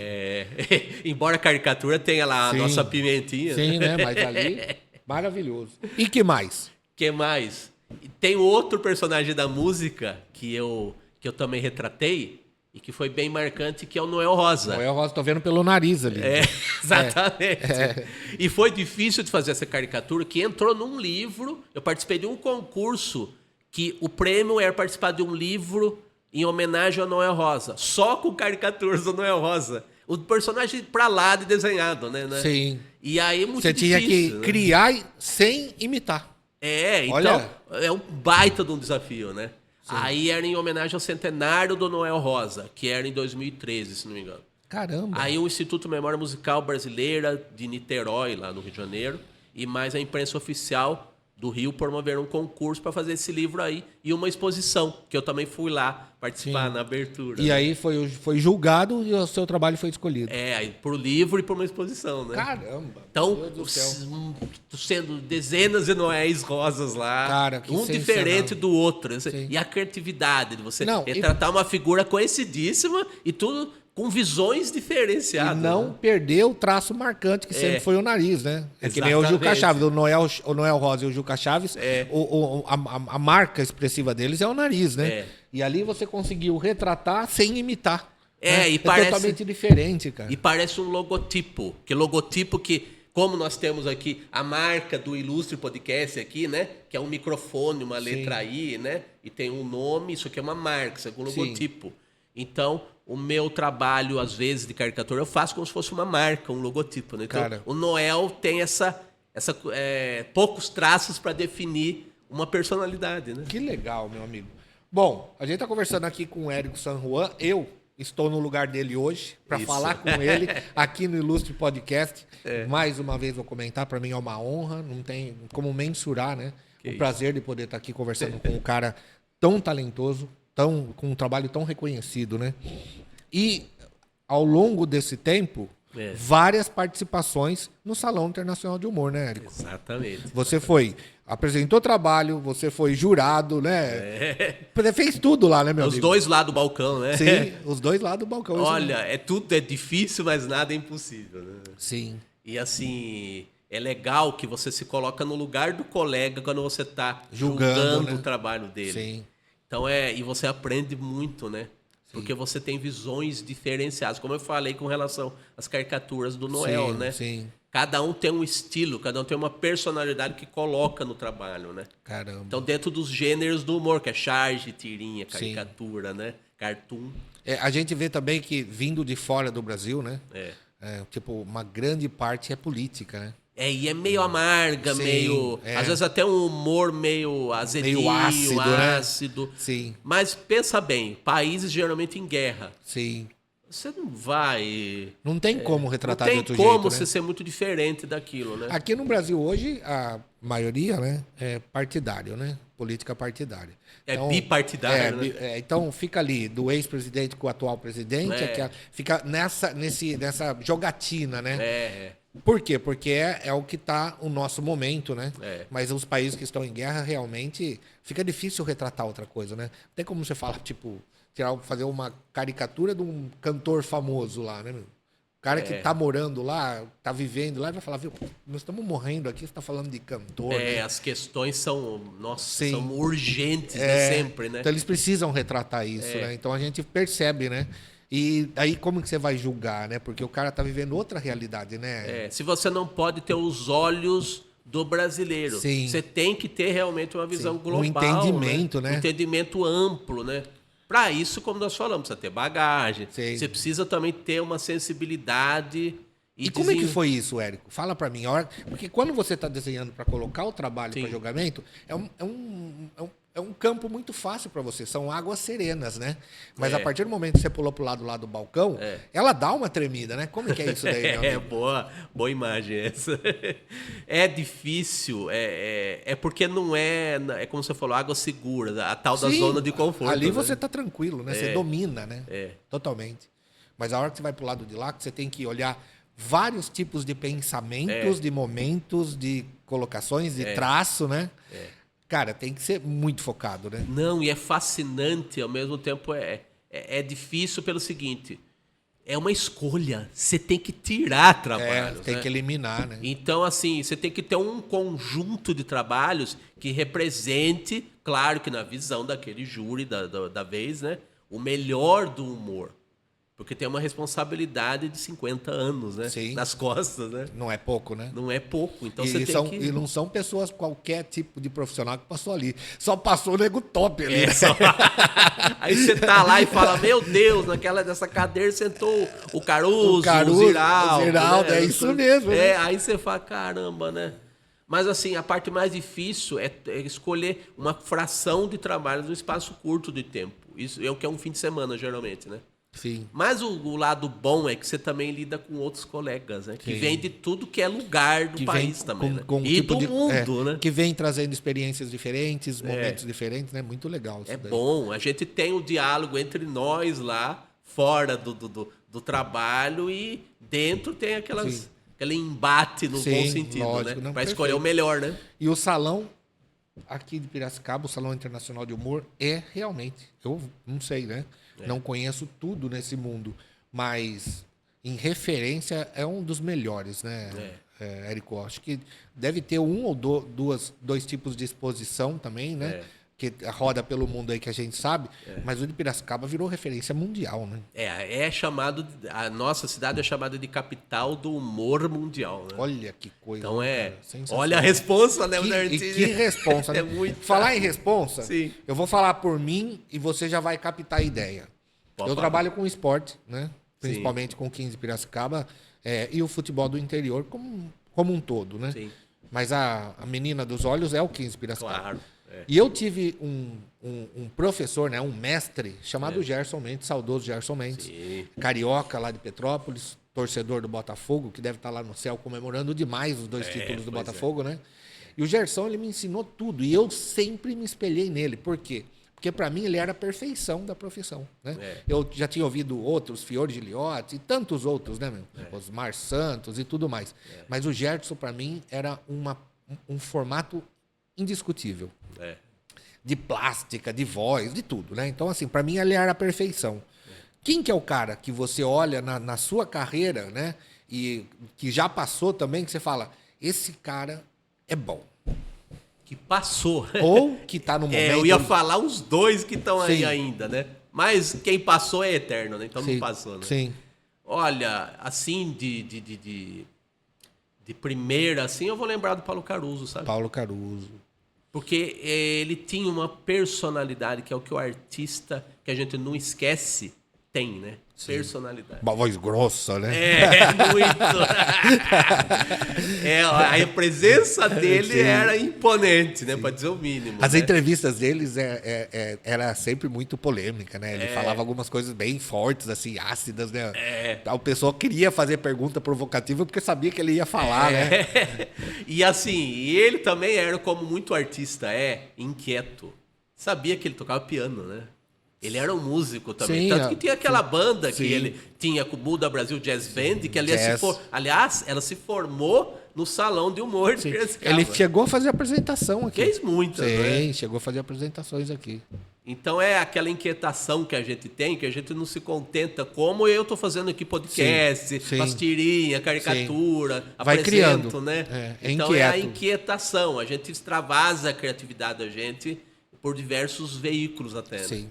Embora a caricatura tenha lá a nossa pimentinha. Sim, né? Mas ali, maravilhoso. E que mais? Que mais? Tem outro personagem da música que eu também retratei e que foi bem marcante, que é o Noel Rosa. Noel Rosa, tô vendo pelo nariz ali. Exatamente. E foi difícil de fazer essa caricatura, que entrou num livro. Eu participei de um concurso que o prêmio era participar de um livro em homenagem ao Noel Rosa, só com caricaturas do Noel Rosa. O personagem pra lá de desenhado, né? Sim. E aí é muito difícil. Você tinha que criar sem imitar. Então é um baita de um desafio, né? Sim. Aí era em homenagem ao centenário do Noel Rosa, que era em 2013, se não me engano. Caramba! Aí o Instituto Memória Musical Brasileira de Niterói, lá no Rio de Janeiro, e mais a imprensa oficial do Rio promoveram um concurso para fazer esse livro aí e uma exposição, que eu também fui lá participar na abertura. E aí foi julgado e o seu trabalho foi escolhido. Aí por livro e por uma exposição, né? Caramba! Então, sendo dezenas de Noéis Rosas lá, cara, um diferente do outro. Sim. E a criatividade de você retratar uma figura conhecidíssima e tudo com visões diferenciadas. E não perder o traço marcante, que sempre foi o nariz, né? Que nem o Juca Chaves, o Noel Rosa e o Juca Chaves, a marca expressiva deles é o nariz, né? E ali você conseguiu retratar sem imitar. E parece totalmente diferente, cara. E parece um logotipo. Que, como nós temos aqui a marca do Ilustre Podcast aqui, né? Que é um microfone, uma letra I, né? E tem um nome, isso aqui é uma marca, isso aqui é um logotipo. Então, o meu trabalho, às vezes, de caricatura, eu faço como se fosse uma marca, um logotipo, né? Então, Cara. o Noel tem poucos traços para definir uma personalidade, né? Que legal, meu amigo. Bom, a gente está conversando aqui com o Érico San Juan. Eu estou no lugar dele hoje para falar com ele aqui no Ilustre Podcast. Mais uma vez vou comentar, para mim é uma honra, não tem como mensurar, né? O prazer de poder estar aqui conversando com um cara tão talentoso, com um trabalho tão reconhecido, né? E ao longo desse tempo, várias participações no Salão Internacional de Humor, né, Érico? Exatamente. Você apresentou trabalho, você foi jurado, né? Você fez tudo lá, né, meu amigo? Os dois lados do balcão, né? Sim, os dois lados do balcão. Olha, tudo é difícil, mas nada é impossível, né? Sim. E assim, é legal que você se coloca no lugar do colega quando você está julgando né? o trabalho dele. Sim. Então e você aprende muito, né? Porque você tem visões diferenciadas. Como eu falei com relação às caricaturas do Noel, né? Sim. Cada um tem um estilo, cada um tem uma personalidade que coloca no trabalho, né? Caramba. Então, dentro dos gêneros do humor, que é charge, tirinha, caricatura, né? Cartoon. A gente vê também que, vindo de fora do Brasil, né? Tipo, uma grande parte é política, né? E é meio amarga, meio... Às vezes até um humor meio azedinho, meio ácido. Né? Sim. Mas pensa bem, países geralmente em guerra. Sim. Você não vai... Não tem como retratar de outro jeito, Não tem como né? você ser muito diferente daquilo, né? Aqui no Brasil hoje, a maioria, né, é partidário, né? Política partidária. Então, bipartidário, né? Então fica ali, do ex-presidente com o atual presidente, fica nessa jogatina, né? Por quê? Porque é o que está o nosso momento, né? Mas os países que estão em guerra, realmente, fica difícil retratar outra coisa, né? Não tem como você falar, tipo, fazer uma caricatura de um cantor famoso lá, né? O cara que tá morando lá, tá vivendo lá, vai falar, viu, nós estamos morrendo aqui, você tá falando de cantor. Né? As questões são urgentes, né? Sempre, né? Então eles precisam retratar isso, né? Então a gente percebe, né? E aí como que você vai julgar, né? Porque o cara tá vivendo outra realidade, né? Se você não pode ter os olhos do brasileiro, você tem que ter realmente uma visão global, um entendimento, né? Um entendimento amplo, né? Para isso, como nós falamos, precisa ter bagagem. Você precisa também ter uma sensibilidade. E como é que foi isso, Érico? Fala para mim. Porque quando você está desenhando para colocar o trabalho para julgamento, é um campo muito fácil para você. São águas serenas, né? Mas a partir do momento que você pulou pro lado lá do balcão, ela dá uma tremida, né? Como é que é isso daí, meu amigo? Boa imagem essa. É difícil, porque não é como você falou, água segura, a tal da zona de conforto. Ali né? você tá tranquilo, né? Você domina, né? Totalmente. Mas a hora que você vai pro lado de lá, que você tem que olhar vários tipos de pensamentos, de momentos, de colocações, de traço, né? Cara, tem que ser muito focado, né? Não, e é fascinante, ao mesmo tempo é difícil pelo seguinte, é uma escolha, você tem que tirar trabalhos. Tem que eliminar, né? Então, assim, você tem que ter um conjunto de trabalhos que represente, claro que na visão daquele júri da vez, né? O melhor do humor. Porque tem uma responsabilidade de 50 anos, né? Sim. Nas costas, né? Não é pouco, né? Não é pouco. Então E não são pessoas, qualquer tipo de profissional que passou ali. Só passou o nego top ali. Aí você tá lá e fala, meu Deus, nessa cadeira sentou o Caruso, o Ziraldo. Né? É isso mesmo. Né? Aí você fala, caramba, né? Mas assim, a parte mais difícil é escolher uma fração de trabalho num espaço curto de tempo. Isso é o que é um fim de semana, geralmente, né? Sim. Mas o lado bom é que você também lida com outros colegas, né? Que vêm de tudo que é lugar do país também, né? E tipo do mundo, né? Que vem trazendo experiências diferentes, momentos diferentes, né? Muito legal isso daí. Bom, a gente tem o diálogo entre nós lá, fora do trabalho, e dentro tem aquele embate no bom sentido, lógico, né? Para escolher o melhor, né? E o salão aqui de Piracicaba, o Salão Internacional de Humor, realmente, eu não sei, né? Não conheço tudo nesse mundo, mas em referência é um dos melhores, né, Érico? Acho que deve ter um ou dois tipos de exposição também, né? Que roda pelo mundo aí que a gente sabe, mas o de Piracicaba virou referência mundial, né? A nossa cidade é chamada de capital do humor mundial, né? Olha que coisa. Então olha a responsa, né, que responsa, né? Falar em responsa, Sim. eu vou falar por mim e você já vai captar a ideia. Eu trabalho com esporte, né? Principalmente com o 15 de Piracicaba e o futebol do interior como um todo, né? Sim. Mas a menina dos olhos é o 15 de Piracicaba. Claro. E eu tive um professor, né? Um mestre chamado Gerson Mendes, saudoso Gerson Mendes, carioca lá de Petrópolis, torcedor do Botafogo, que deve estar lá no céu comemorando demais os 2 títulos do Botafogo, né? E o Gerson, ele me ensinou tudo. E eu sempre me espelhei nele. Por quê? Porque, para mim, ele era a perfeição da profissão, né? Eu já tinha ouvido outros, Fiore Giliotti e tantos outros, né, meu? Osmar Santos e tudo mais. Mas o Gerson, para mim, era um formato indiscutível. De plástica, de voz, de tudo, né? Então, assim, para mim, ele era a perfeição. Quem que é o cara que você olha na sua carreira, né? E que já passou também, que você fala, esse cara é bom. Que passou. Ou que está no momento... eu ia falar os 2 que estão aí ainda, né? Mas quem passou é eterno, né? Então não passou, né? Sim. Olha, assim, de primeira, assim, eu vou lembrar do Paulo Caruso, sabe? Paulo Caruso. Porque ele tinha uma personalidade, que é o que o artista, que a gente não esquece, tem, né? Sim. Personalidade. Uma voz grossa, né? Muito. A presença dele era imponente, né? Para dizer o mínimo. As entrevistas deles era sempre muito polêmica, né? Ele falava algumas coisas bem fortes, assim, ácidas, né? O pessoal queria fazer pergunta provocativa porque sabia que ele ia falar, né? E assim, ele também era, como muito artista inquieto. Sabia que ele tocava piano, né? Ele era um músico também. Tanto que tinha aquela banda que ele tinha com o Buda Brasil Jazz Band, que aliás, ela se formou no Salão de Humor de Piracicaba. Ele chegou a fazer apresentação aqui. Fez muitas, né? Chegou a fazer apresentações aqui. Então é aquela inquietação que a gente tem, que a gente não se contenta, como eu estou fazendo aqui podcast, as tirinhas, caricatura, vai apresento, criando, né? Então é a inquietação, a gente extravasa a criatividade da gente por diversos veículos até. Sim.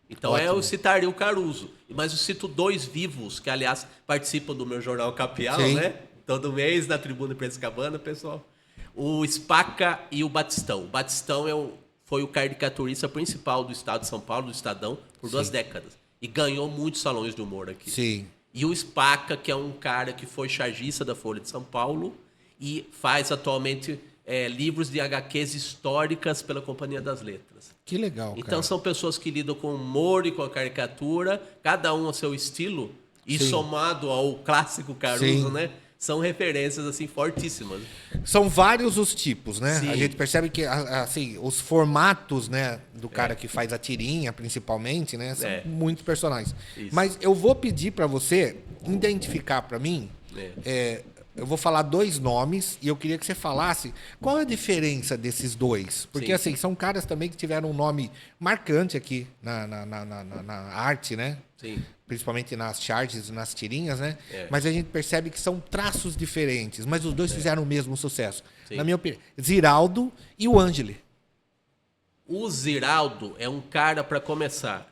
Então eu citaria o Caruso, mas eu cito 2 vivos, que aliás participam do meu jornal Capial, né? Todo mês na Tribuna Piracicabana, pessoal. O Spaca e o Batistão. O Batistão foi o caricaturista principal do estado de São Paulo, do Estadão, por 2 décadas. E ganhou muitos salões de humor aqui. Sim. E o Spaca, que é um cara que foi chargista da Folha de São Paulo e faz atualmente livros de HQs históricas pela Companhia das Letras. Que legal, cara. Então são pessoas que lidam com humor e com a caricatura, cada um a seu estilo, e somado ao clássico Caruso, né? São referências assim fortíssimas. São vários os tipos, né? A gente percebe que assim, os formatos, né, do cara que faz a tirinha, principalmente, né, são muitos personagens. Isso. Mas eu vou pedir para você identificar para mim, eu vou falar 2 nomes e eu queria que você falasse qual é a diferença desses 2. Porque, assim, são caras também que tiveram um nome marcante aqui na arte, né? Sim. Principalmente nas charges, nas tirinhas, né? Mas a gente percebe que são traços diferentes, mas os 2 fizeram o mesmo sucesso. Sim. Na minha opinião, Ziraldo e o Ângeli. O Ziraldo é um cara, para começar,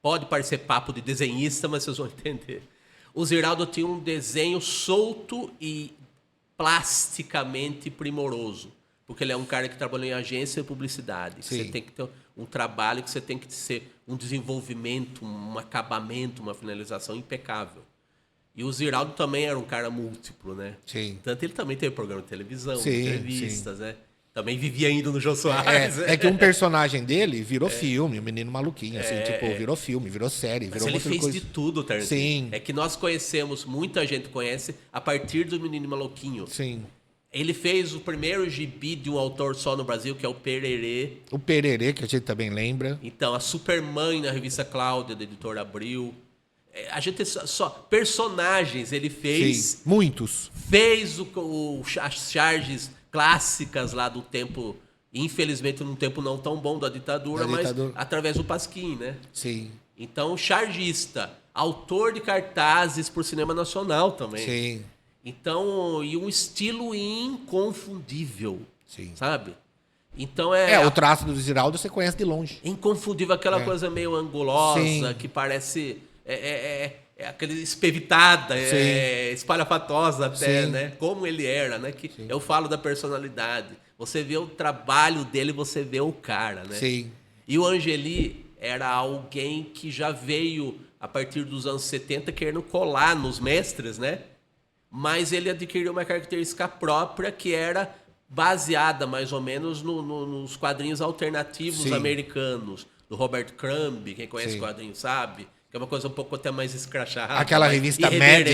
pode parecer papo de desenhista, mas vocês vão entender. O Ziraldo tinha um desenho solto e plasticamente primoroso. Porque ele é um cara que trabalhou em agência de publicidade. Você tem que ter um trabalho que você tem que ser um desenvolvimento, um acabamento, uma finalização impecável. E o Ziraldo também era um cara múltiplo, né? Sim. Tanto ele também teve programa de televisão, entrevistas, né? Também vivia indo no Jô Soares. É que um personagem dele virou filme, o Menino Maluquinho, assim, virou filme, virou série, virou Mas ele fez de tudo, Tarantino. Sim. É que nós conhecemos, muita gente conhece, a partir do Menino Maluquinho. Sim. Ele fez o primeiro gibi de um autor só no Brasil, que é o Pererê. O Pererê, que a gente também lembra. Então, a Supermãe na revista Cláudia, da editora Abril. A gente só personagens ele fez. Sim, muitos. Fez as charges clássicas lá do tempo, infelizmente num tempo não tão bom da ditadura, mas através do Pasquim, né? Sim. Então, chargista, autor de cartazes por cinema nacional também. Sim. Então, e um estilo inconfundível, sabe? Então o traço do Ziraldo você conhece de longe. Inconfundível, aquela coisa meio angulosa, que parece aquele espevitada, espalhafatosa até, né? Como ele era, né? Que eu falo da personalidade. Você vê o trabalho dele, você vê o cara, né? Sim. E o Ângeli era alguém que já veio, a partir dos anos 70, querendo colar nos mestres, né? Mas ele adquiriu uma característica própria que era baseada, mais ou menos, nos quadrinhos alternativos americanos, do Robert Crumb, quem conhece quadrinhos sabe, que é uma coisa um pouco até mais escrachada. Aquela revista Mad,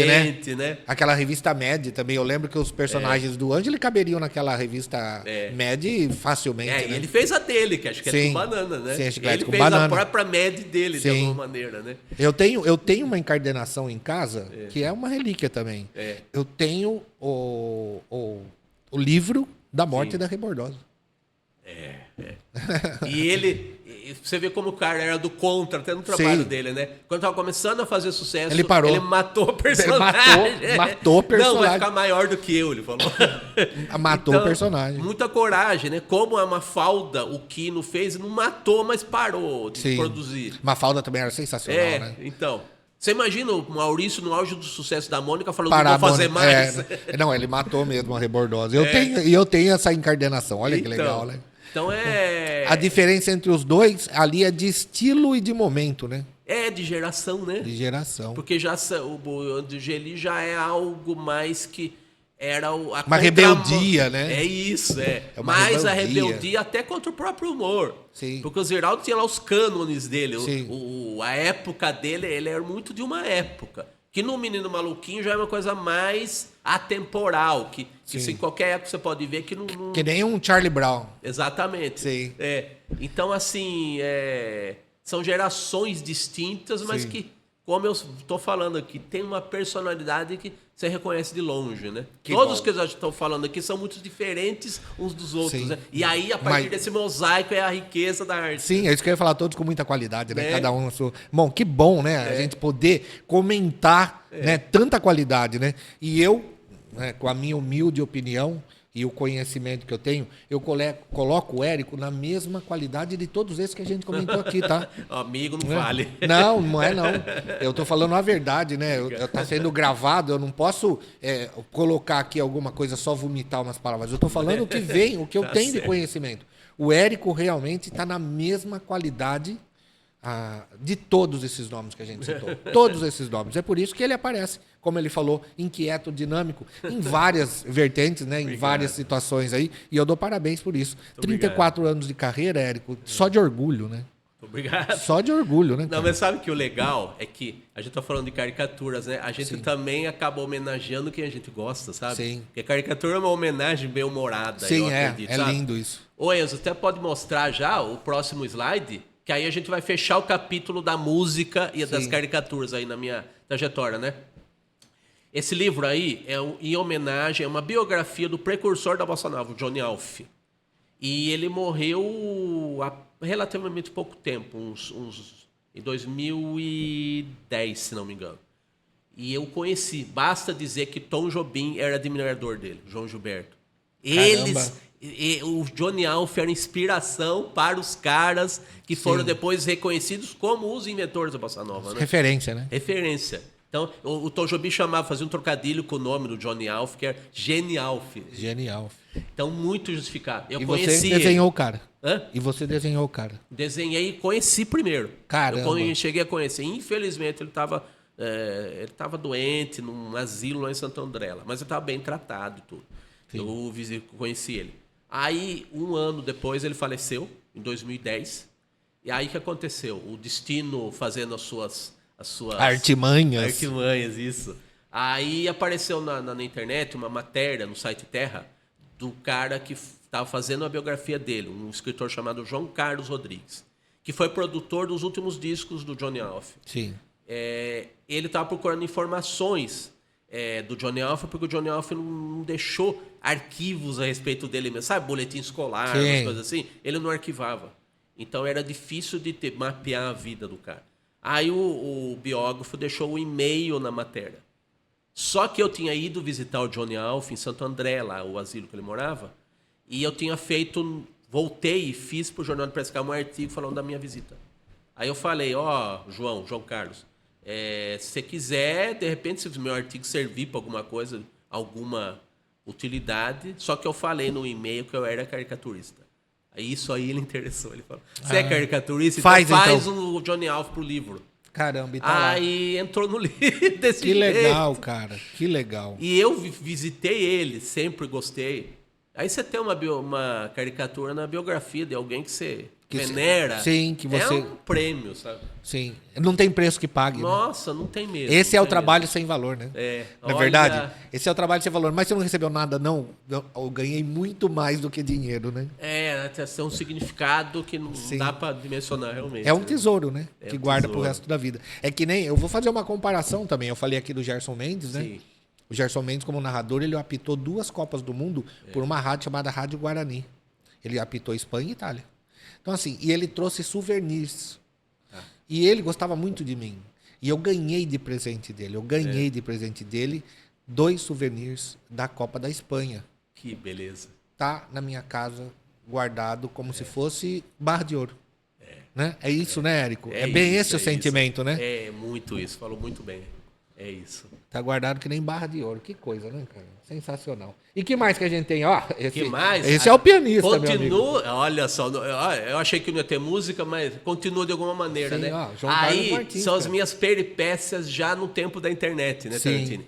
né? Aquela revista Mad também. Eu lembro que os personagens do Ângelo caberiam naquela revista Mad facilmente. E ele fez a dele, que acho que é com banana, né? Sim, ele fez a própria Mad dele, de alguma maneira, né? Eu tenho uma encardenação em casa, que é uma relíquia também. Eu tenho o livro da morte da Rebordosa. E ele... Você vê como o cara era do contra, até no trabalho dele, né? Quando estava começando a fazer sucesso, ele parou. Ele matou o personagem. Ele matou o personagem. Não, vai ficar maior do que eu, ele falou. Matou o personagem. Muita coragem, né? Como a Mafalda, o Quino fez, não matou, mas parou de produzir. Mafalda também era sensacional, né? Então... Você imagina o Maurício, no auge do sucesso da Mônica, falando que não vou fazer mais? Não, ele matou mesmo a Rebordosa. Eu tenho essa encardenação. Olha que legal, né? Então A diferença entre os dois ali é de estilo e de momento, né? De geração, né? De geração. Porque o Angeli já é algo mais que era uma rebeldia, né? É isso, mais a rebeldia até contra o próprio humor. Sim. Porque o Ziraldo tinha lá os cânones dele. A época dele, ele era muito de uma época. Que no Menino Maluquinho já é uma coisa mais atemporal. Que em qualquer época você pode ver que não... Que nem um Charlie Brown. Exatamente. Sim. Então, assim, são gerações distintas, mas que, como eu estou falando aqui, tem uma personalidade que você reconhece de longe, né? Todos que eu estou falando aqui são muito diferentes uns dos outros, né? E aí, a partir desse mosaico, é a riqueza da arte. Sim, é isso que eu ia falar, todos com muita qualidade, né? Cada um... Bom, que bom, né? A gente poder comentar né? Tanta qualidade, né? E eu, né, com a minha humilde opinião e o conhecimento que eu tenho, eu coloco o Érico na mesma qualidade de todos esses que a gente comentou aqui, tá? Amigo, não vale. Não é não. Eu tô falando a verdade, né? Tá sendo gravado, eu não posso colocar aqui alguma coisa, só vomitar umas palavras. Eu tô falando o que vem, o que eu tenho de conhecimento. O Érico realmente está na mesma qualidade de todos esses nomes que a gente citou. Todos esses nomes. É por isso que ele aparece, como ele falou, inquieto, dinâmico, em várias vertentes, né? Em várias situações aí. E eu dou parabéns por isso. Muito 34 obrigado. Anos de carreira, Érico, só de orgulho, né? Obrigado. Só de orgulho, né? Não, mas sabe que o legal é que a gente tá falando de caricaturas, né? A gente também acaba homenageando quem a gente gosta, sabe? Sim. Porque caricatura é uma homenagem bem humorada. Sim, eu acredito, é lindo isso. Ô Enzo, até pode mostrar já o próximo slide, que aí a gente vai fechar o capítulo da música e das caricaturas aí na minha trajetória, né? Esse livro aí é em homenagem, é uma biografia do precursor da Bossa Nova, o Johnny Alf. E ele morreu há relativamente pouco tempo, em 2010, se não me engano. E eu conheci, basta dizer que Tom Jobim era admirador dele, João Gilberto. O Johnny Alf era inspiração para os caras que foram depois reconhecidos como os inventores da Bossa Nova. Né? Referência, né? Referência. Então, o Tom Jobim fazia um trocadilho com o nome do Johnny Alf, que era Genialf. Genial. Então, muito justificado. Eu conheci você desenhou ele. O cara. Hã? E você desenhou o cara. Desenhei e conheci primeiro. Caramba. Eu cheguei a conhecer. Infelizmente, ele estava doente num asilo lá em Santo André. Mas ele estava bem tratado e tudo. Sim. Eu conheci ele. Aí, um ano depois, ele faleceu, em 2010. E aí, o que aconteceu? O destino fazendo as suas artimanhas. Artimanhas, isso. Aí apareceu na internet uma matéria no site Terra do cara que estava fazendo a biografia dele, um escritor chamado João Carlos Rodrigues, que foi produtor dos últimos discos do Johnny Alf. Sim. Ele estava procurando informações do Johnny Alf, porque o Johnny Alf não deixou arquivos a respeito dele mesmo, sabe? Boletim escolar, umas coisas assim. Ele não arquivava. Então era difícil de mapear a vida do cara. Aí o biógrafo deixou o e-mail na matéria. Só que eu tinha ido visitar o Johnny Alf em Santo André, lá, o asilo que ele morava, e eu tinha voltei e fiz para o Jornal de Piracicaba um artigo falando da minha visita. Aí eu falei, João Carlos, se você quiser, de repente, se o meu artigo servir para alguma coisa, alguma utilidade, só que eu falei no e-mail que eu era caricaturista. Isso aí ele interessou. Ele falou, você é caricaturista? Faz, então faz então. o Johnny Alf pro livro. Caramba, e tá lá. Aí entrou no livro desse Que legal, jeito. cara. Que legal. E eu visitei ele, sempre gostei. Aí você tem uma caricatura na biografia de alguém que você venera. Sim, que você... É um prêmio, sabe? Sim. Não tem preço que pague. Nossa, não tem mesmo. Esse é o tem trabalho mesmo. sem valor, né? Não é verdade? Esse é o trabalho sem valor. Mas você não recebeu nada, não? Eu ganhei muito mais do que dinheiro, né? Tem um significado que não Sim. dá pra dimensionar realmente. É um tesouro, né? Que um guarda tesouro. pro resto da vida. É que nem... Eu vou fazer uma comparação também. Eu falei aqui do Gerson Mendes, né? Sim. O Gerson Mendes, como narrador, ele apitou 2 Copas do Mundo por uma rádio chamada Rádio Guarani. Ele apitou Espanha e Itália. Então, assim, e ele trouxe souvenirs. E ele gostava muito de mim. E eu ganhei de presente dele. Eu ganhei de presente dele 2 souvenirs da Copa da Espanha. Que beleza. Tá na minha casa, guardado como se fosse barra de ouro. Né? É isso, né, Érico? É bem esse o sentimento, né? É muito isso. Falou muito bem. É isso. Tá guardado que nem barra de ouro. Que coisa, né, cara? Sensacional. E que mais que a gente tem? Ó, Que mais? Esse é o pianista, meu amigo. Continua. Olha só, eu achei que não ia ter música, mas continua de alguma maneira, Sim, né? ó, João Carlos Aí Martins, são as cara. minhas peripécias já no tempo da internet, né, Sim. Tarantini?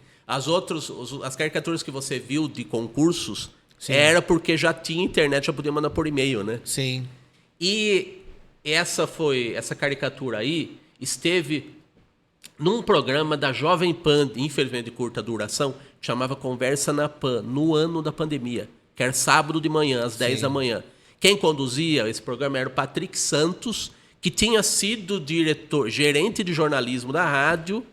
As caricaturas que você viu de concursos Sim. era porque já tinha internet, já podia mandar por e-mail, né? Sim. E essa caricatura aí esteve num programa da Jovem Pan, infelizmente de curta duração, que chamava Conversa na Pan, no ano da pandemia, que era sábado de manhã, às 10 da manhã. Quem conduzia esse programa era o Patrick Santos, que tinha sido gerente de jornalismo da rádio.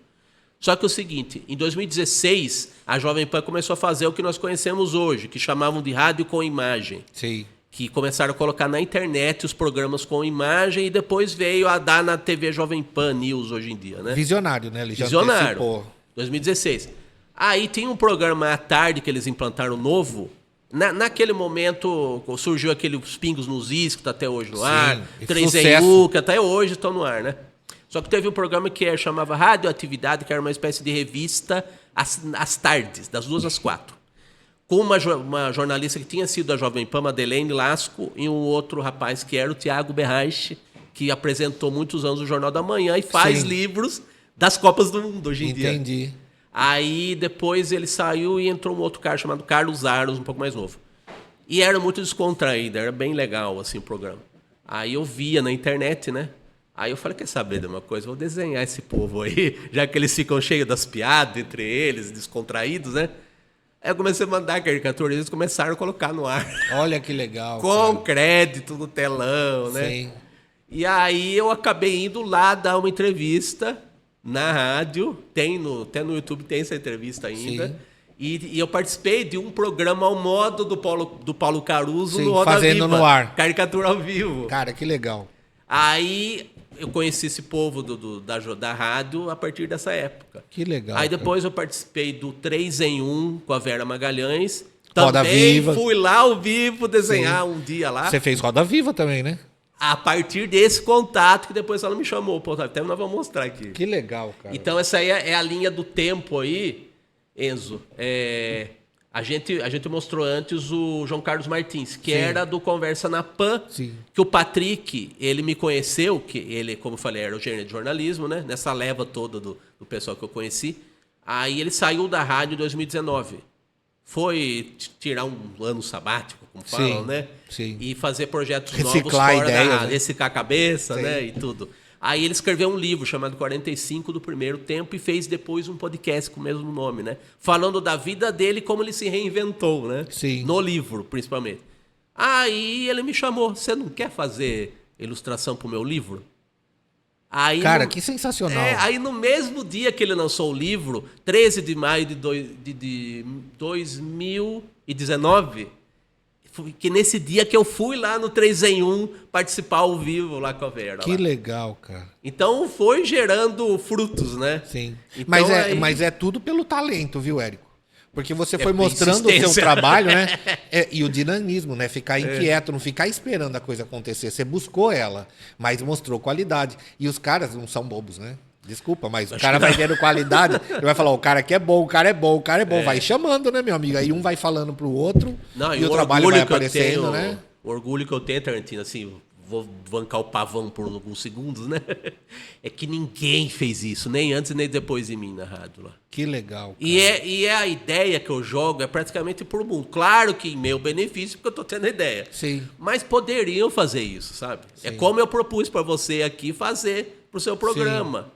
Só que é o seguinte, em 2016, a Jovem Pan começou a fazer o que nós conhecemos hoje, que chamavam de rádio com imagem. Sim. Que começaram a colocar na internet os programas com imagem e depois veio a dar na TV Jovem Pan News hoje em dia, né? Visionário, né? Ele já Visionário. antecipou. 2016. Aí tem um programa à tarde que eles implantaram novo. Naquele momento surgiu aqueles Pingos nos Is, que está até hoje no ar. 3 em 1, que até hoje estão no ar, né? Só que teve um programa que chamava Radioatividade, que era uma espécie de revista às tardes, das 2 às 4. Com uma jornalista que tinha sido da Jovem Pan, Madeleine Lasco, e um outro rapaz que era o Tiago Berraich, que apresentou muitos anos o Jornal da Manhã e faz livros das Copas do Mundo hoje em dia. Entendi. Aí depois ele saiu e entrou um outro cara chamado Carlos Aros, um pouco mais novo. E era muito descontraído, era bem legal assim o programa. Aí eu via na internet, né? Aí eu falei, quer saber de uma coisa? Vou desenhar esse povo aí, já que eles ficam cheios das piadas entre eles, descontraídos, né? Aí eu comecei a mandar caricatura e eles começaram a colocar no ar. Olha que legal. Com crédito no telão, né? Sim. E aí eu acabei indo lá dar uma entrevista na rádio. Até no YouTube tem essa entrevista ainda. Sim. E eu participei de um programa ao modo do Paulo Caruso Sim, no Roda fazendo Viva. no ar. Caricatura ao vivo. Cara, que legal. Aí eu conheci esse povo da rádio a partir dessa época. Que legal. Aí depois eu participei do 3 em 1 com a Vera Magalhães. Roda Também Viva. fui lá ao vivo desenhar um dia lá. Você fez Roda Viva também, né? A partir desse contato que depois ela me chamou. Pô, até nós vamos mostrar aqui. Que legal, cara. Então essa aí é a linha do tempo aí, Enzo. A gente mostrou antes o João Carlos Martins, que era do Conversa na Pan, que o Patrick, ele me conheceu, que ele, como eu falei, era o gerente de jornalismo, né? Nessa leva toda do pessoal que eu conheci. Aí ele saiu da rádio em 2019. Foi tirar um ano sabático, como falam, né? Sim. E fazer projetos Reciclar novos fora ideias, da rádio, né? reciclar a cabeça, Sim. né? E tudo. Aí ele escreveu um livro chamado 45 do Primeiro Tempo e fez depois um podcast com o mesmo nome, né? Falando da vida dele, como ele se reinventou, né? Sim. No livro, principalmente. Aí ele me chamou, você não quer fazer ilustração pro meu livro? Aí Cara, que sensacional. Aí no mesmo dia que ele lançou o livro, 13 de maio de 2019, que nesse dia que eu fui lá no 3 em 1 participar ao vivo lá com a Vera. Que legal, cara. Então foi gerando frutos, né? Sim. Então, mas é tudo pelo talento, viu, Érico? Porque você foi pela mostrando o seu insistência. trabalho, né? E o dinamismo, né? Ficar inquieto, não ficar esperando a coisa acontecer. Você buscou ela, mas mostrou qualidade. E os caras não são bobos, né? Desculpa, mas o cara vai vendo qualidade, ele vai falar, o cara aqui é bom, o cara é bom, o cara é bom. Vai chamando, né, meu amigo? Aí um vai falando pro outro e o trabalho vai aparecendo, né? o orgulho que eu tenho, Tarantino, assim, vou bancar o pavão por alguns segundos, né? É que ninguém fez isso, nem antes nem depois de mim na rádio lá. Que legal, cara. E a ideia que eu jogo é praticamente pro mundo. Claro que em meu benefício, porque eu tô tendo ideia. Sim. Mas poderiam fazer isso, sabe? Sim. É como eu propus para você aqui fazer pro seu programa.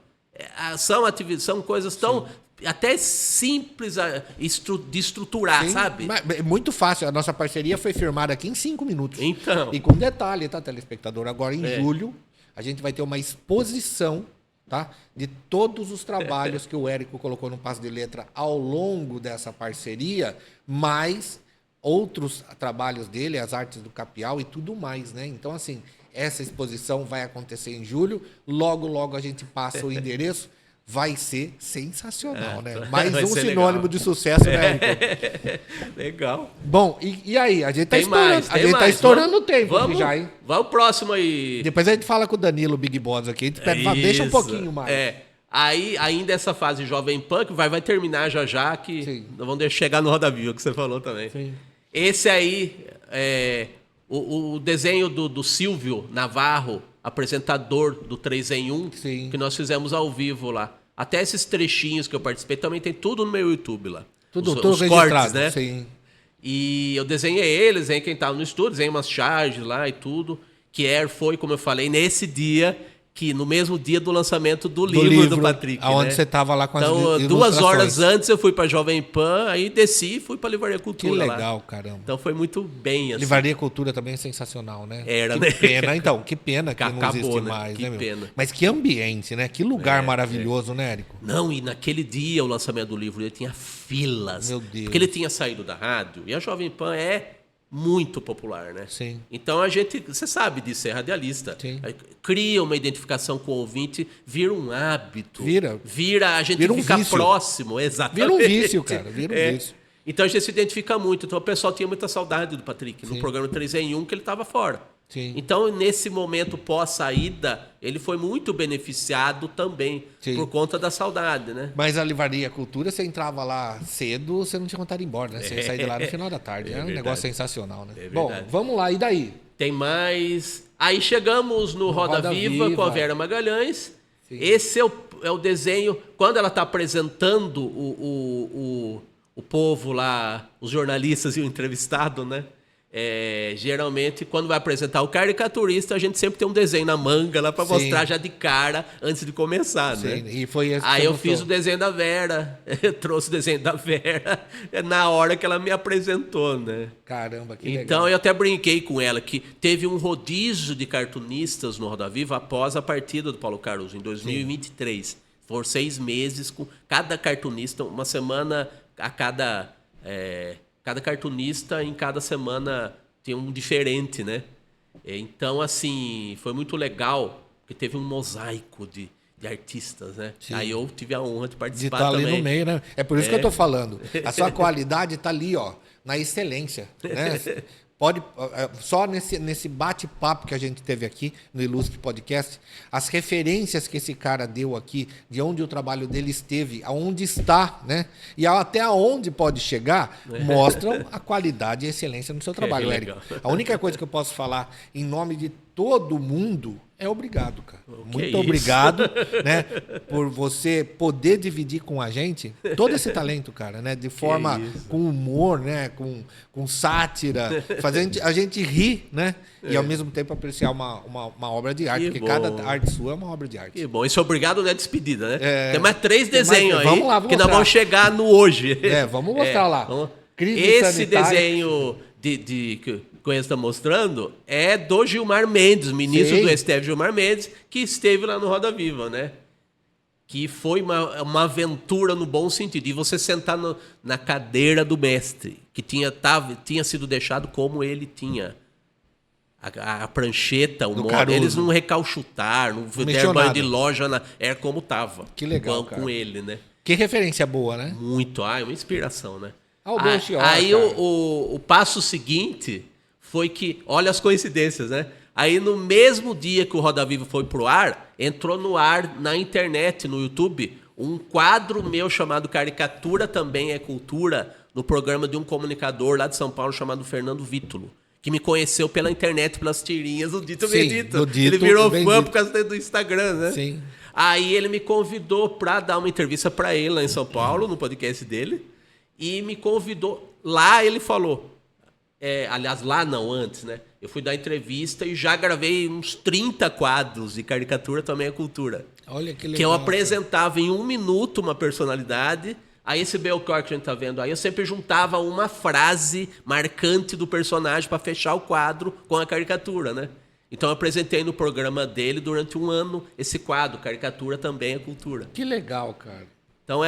São coisas tão... até simples de estruturar, Sim, sabe? É muito fácil. A nossa parceria foi firmada aqui em 5 minutos. Então. E com detalhe, tá, telespectador? Agora, em julho, a gente vai ter uma exposição, tá, de todos os trabalhos que o Érico colocou no Passo de Letra ao longo dessa parceria, mais outros trabalhos dele, as artes do Capial e tudo mais, né? Então, assim, essa exposição vai acontecer em julho. Logo, logo a gente passa o endereço. Vai ser sensacional, né? Mais um sinônimo legal. De sucesso, né, Érico? Legal. Bom, e aí? A gente tá estourando, a gente tá estourando o tempo aqui já, hein? Vamos pro próximo aí. Depois a gente fala com o Danilo Big Boss aqui. A gente deixa um pouquinho mais. Aí, ainda essa fase Jovem Pan, que vai terminar já, que nós vamos chegar no Roda Viva, que você falou também. Sim. Esse aí, o desenho do Silvio Navarro, apresentador do 3 em 1, que nós fizemos ao vivo lá. Até esses trechinhos que eu participei também tem tudo no meu YouTube lá. Tudo os cortes, né? Sim. E eu desenhei eles, desenhei quem estava no estúdio, desenhei umas charges lá e tudo. Que foi, como eu falei, nesse dia, no mesmo dia do lançamento do livro do Patrick. Onde você estava lá com as ilustrações. 2 horas antes eu fui para Jovem Pan, aí desci e fui para Livraria Cultura. Que legal, lá. Caramba. Então foi muito bem assim. Livraria Cultura também é sensacional, né? Era, que né? Pena, então, que pena que acabou, não existe né? mais, que né, pena. Meu? Mas que ambiente, né? Que lugar maravilhoso, né, Érico? Não, e naquele dia o lançamento do livro ele tinha filas. Meu Deus. Porque ele tinha saído da rádio e a Jovem Pan é muito popular, né? Sim. Então você sabe disso, é radialista. Sim. Cria uma identificação com o ouvinte, vira um hábito. A gente vira um fica vício. Próximo, exatamente. Vira um vício, cara, vira um vício. Então a gente se identifica muito. Então o pessoal tinha muita saudade do Patrick, no programa 3 em 1, que ele estava fora. Sim. Então, nesse momento pós-saída, ele foi muito beneficiado também, por conta da saudade, né? Mas a Livraria Cultura, você entrava lá cedo, você não tinha vontade de ir embora, né? Você ia sair de lá no final da tarde. Era um negócio sensacional, né? Bom, vamos lá, e daí? Tem mais. Aí chegamos no Roda Viva com a Vera Magalhães. Sim. Esse é o desenho, quando ela está apresentando o povo lá, os jornalistas e o entrevistado, né? Geralmente, quando vai apresentar o caricaturista, a gente sempre tem um desenho na manga lá para mostrar já de cara antes de começar, né? E foi esse aí eu fiz o desenho da Vera, eu trouxe o desenho da Vera na hora que ela me apresentou, né? Caramba, que legal. Então eu até brinquei com ela que teve um rodízio de cartunistas no Roda Viva após a partida do Paulo Caruso, em 2023. Foram 6 meses com cada cartunista, uma semana a cada cartunista em cada semana tem um diferente, né? Então, assim, foi muito legal, porque teve um mosaico de artistas, né? Sim. Aí eu tive a honra de participar de estar também. Ali no meio, né? É por isso que eu tô falando. A sua qualidade está ali, ó, na excelência, né? Pode, só nesse bate-papo que a gente teve aqui no Ilustre Podcast, as referências que esse cara deu aqui, de onde o trabalho dele esteve, aonde está, né? E até aonde pode chegar, mostram a qualidade e a excelência no seu trabalho, Érico. A única coisa que eu posso falar em nome de todo mundo é obrigado, cara. Muito obrigado, né, por você poder dividir com a gente todo esse talento, cara, né, de forma com humor, né, com sátira, fazer a gente rir, né, e ao mesmo tempo apreciar uma obra de arte, porque cada arte sua é uma obra de arte. Que bom. Esse obrigado não é despedida, né? Tem mais 3 desenhos aí, vamos lá, que nós vamos chegar no hoje. Vamos mostrar lá. Esse desenho que o Enzo está mostrando é do Gilmar Mendes, ministro do STF Gilmar Mendes, que esteve lá no Roda Viva, né? Que foi uma aventura no bom sentido. E você sentar na cadeira do mestre, que tinha sido deixado como ele tinha. A prancheta, o modo, eles não recalchutaram, não deram banho de loja, era como estava. Que legal, cara. Com ele, né? Que referência boa, né? Muito, é uma inspiração, né? Aí o passo seguinte foi que, olha as coincidências, né? Aí no mesmo dia que o Roda Viva foi pro ar, entrou no ar na internet, no YouTube, um quadro meu chamado Caricatura Também é Cultura, no programa de um comunicador lá de São Paulo chamado Fernando Vítulo, que me conheceu pela internet, pelas tirinhas do Dito Sim, Bendito. do Dito Ele virou Bendito. fã por causa do Instagram, né? Sim. Aí ele me convidou para dar uma entrevista para ele lá em São Paulo, no podcast dele, e me convidou. Lá ele falou, aliás, lá não, antes, né? Eu fui dar entrevista e já gravei uns 30 quadros de caricatura também é cultura. Olha que legal. Que eu apresentava em 1 minuto uma personalidade. Aí esse Belchior que a gente tá vendo aí, eu sempre juntava uma frase marcante do personagem para fechar o quadro com a caricatura, né? Então eu apresentei no programa dele durante 1 ano esse quadro, Caricatura Também é Cultura. Que legal, cara. Então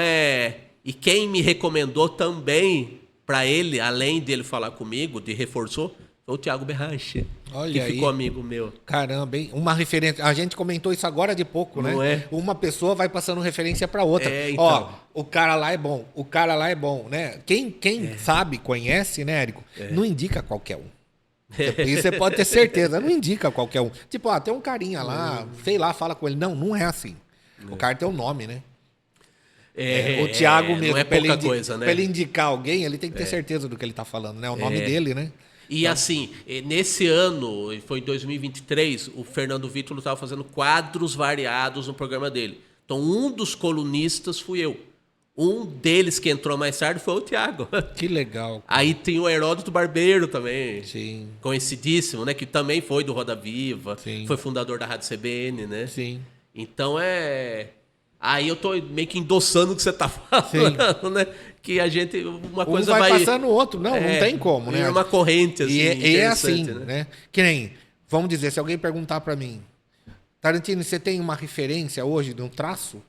E quem me recomendou também para ele, além dele falar comigo, de reforçou, foi o Thiago Berrache. Olha que aí. ficou amigo meu. Caramba, hein? Uma referência. A gente comentou isso agora de pouco, né? Não é? Uma pessoa vai passando referência para outra. Então. Ó, o cara lá é bom, o cara lá é bom, né? Quem sabe, conhece, né, Érico? Não indica qualquer um. Isso você pode ter certeza, não indica qualquer um. Tipo, tem um carinha lá, sei lá, fala com ele. Não é assim. O cara tem um nome, né? O Thiago mesmo, não é pouca coisa, né? Pra ele indicar alguém, ele tem que ter certeza do que ele tá falando, né? O nome dele, né? E assim, nesse ano, foi em 2023, o Fernando Vítulo estava fazendo quadros variados no programa dele. Então, um dos colunistas fui eu. Um deles que entrou mais tarde foi o Thiago. Que legal. Aí tem o Heródoto Barbeiro também. Sim. Conhecidíssimo, né? Que também foi do Roda Viva. Sim. Foi fundador da Rádio CBN, né? Sim. Então Aí eu tô meio que endossando o que você tá falando, né? Que a gente. Uma coisa vai passando o outro. Não tem como, né? É uma corrente assim. E é assim, né? Que nem, vamos dizer, se alguém perguntar pra mim, Tarantino, você tem uma referência hoje de um traço?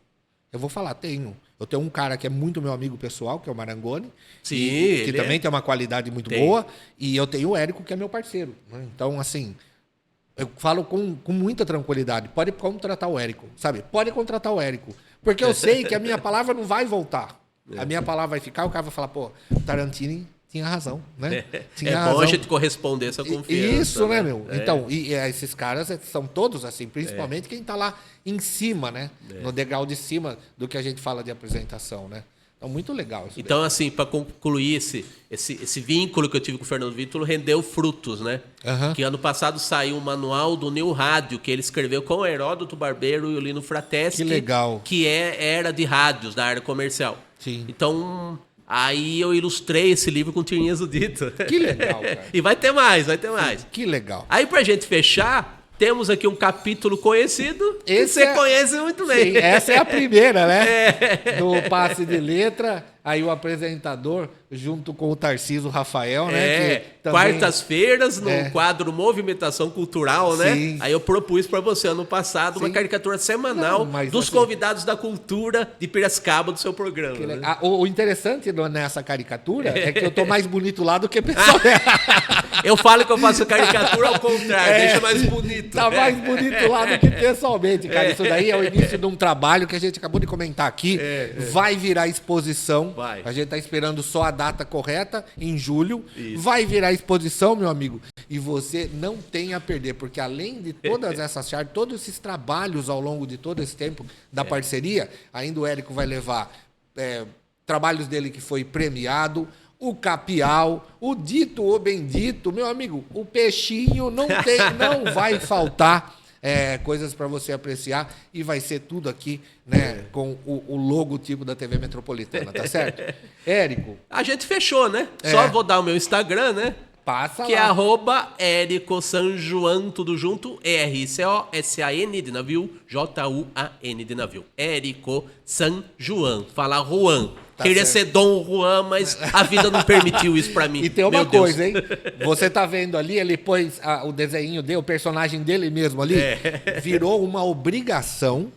Eu vou falar, tenho. Eu tenho um cara que é muito meu amigo pessoal, que é o Marangoni. Sim, que também tem uma qualidade muito boa. E eu tenho o Érico, que é meu parceiro. Né? Então, assim, eu falo com muita tranquilidade. Pode contratar o Érico, sabe? Pode contratar o Érico. Porque eu sei que a minha palavra não vai voltar. A minha palavra vai ficar, o cara vai falar, pô, o Tarantino tinha razão, né? Tinha razão. Bom a gente corresponder essa confiança. Isso, né, meu? Então, esses caras são todos assim, principalmente quem está lá em cima, né? No degrau de cima do que a gente fala de apresentação, né? Então, muito legal isso. Então, assim, para concluir esse vínculo que eu tive com o Fernando Vítulo, rendeu frutos, né? Que ano passado saiu um manual do New Rádio, que ele escreveu com o Heródoto Barbeiro e o Lino Frateschi. Que legal. Que era de rádios, da área comercial. Sim. Então, aí eu ilustrei esse livro com tirinhas do Dito. Que legal, cara. E vai ter mais. Que legal. Aí, pra gente fechar, temos aqui um capítulo conhecido que você conhece muito bem. Sim, essa é a primeira, né? Do Passe de Letra. Aí o apresentador, junto com o Tarcísio Rafael, né? Que também... Quartas-feiras, no quadro Movimentação Cultural, né? Sim. Aí eu propus para você, ano passado, uma caricatura semanal dos convidados da cultura de Piracicaba do seu programa. Né? O interessante nessa caricatura é que eu tô mais bonito lá do que pessoal. Eu falo que eu faço caricatura ao contrário, deixa mais bonito. Tá mais bonito lá do que pessoalmente, cara. Isso daí é o início de um trabalho que a gente acabou de comentar aqui. Vai virar exposição. Vai. A gente tá esperando só a data correta, em julho. Isso. Vai virar exposição, meu amigo. E você não tem a perder, porque além de todas essas charges, todos esses trabalhos ao longo de todo esse tempo da parceria, ainda o Érico vai levar trabalhos dele que foi premiado, o Capial, o Dito ou Bendito, meu amigo, o peixinho não vai faltar coisas para você apreciar e vai ser tudo aqui, né, com o logotipo da TV Metropolitana, tá certo? Érico. A gente fechou, né? Só vou dar o meu Instagram, né? Passa que lá. é @Érico Sanjuan, tudo junto, ERICOSAN de navio, JUAN de navio. Érico Sanjuan. Fala Juan. Tá Queria certo. ser Dom Juan, mas a vida não permitiu isso pra mim. E tem uma Meu Deus. coisa, hein? Você tá vendo ali, ele pôs o desenho dele, o personagem dele mesmo ali, virou uma obrigação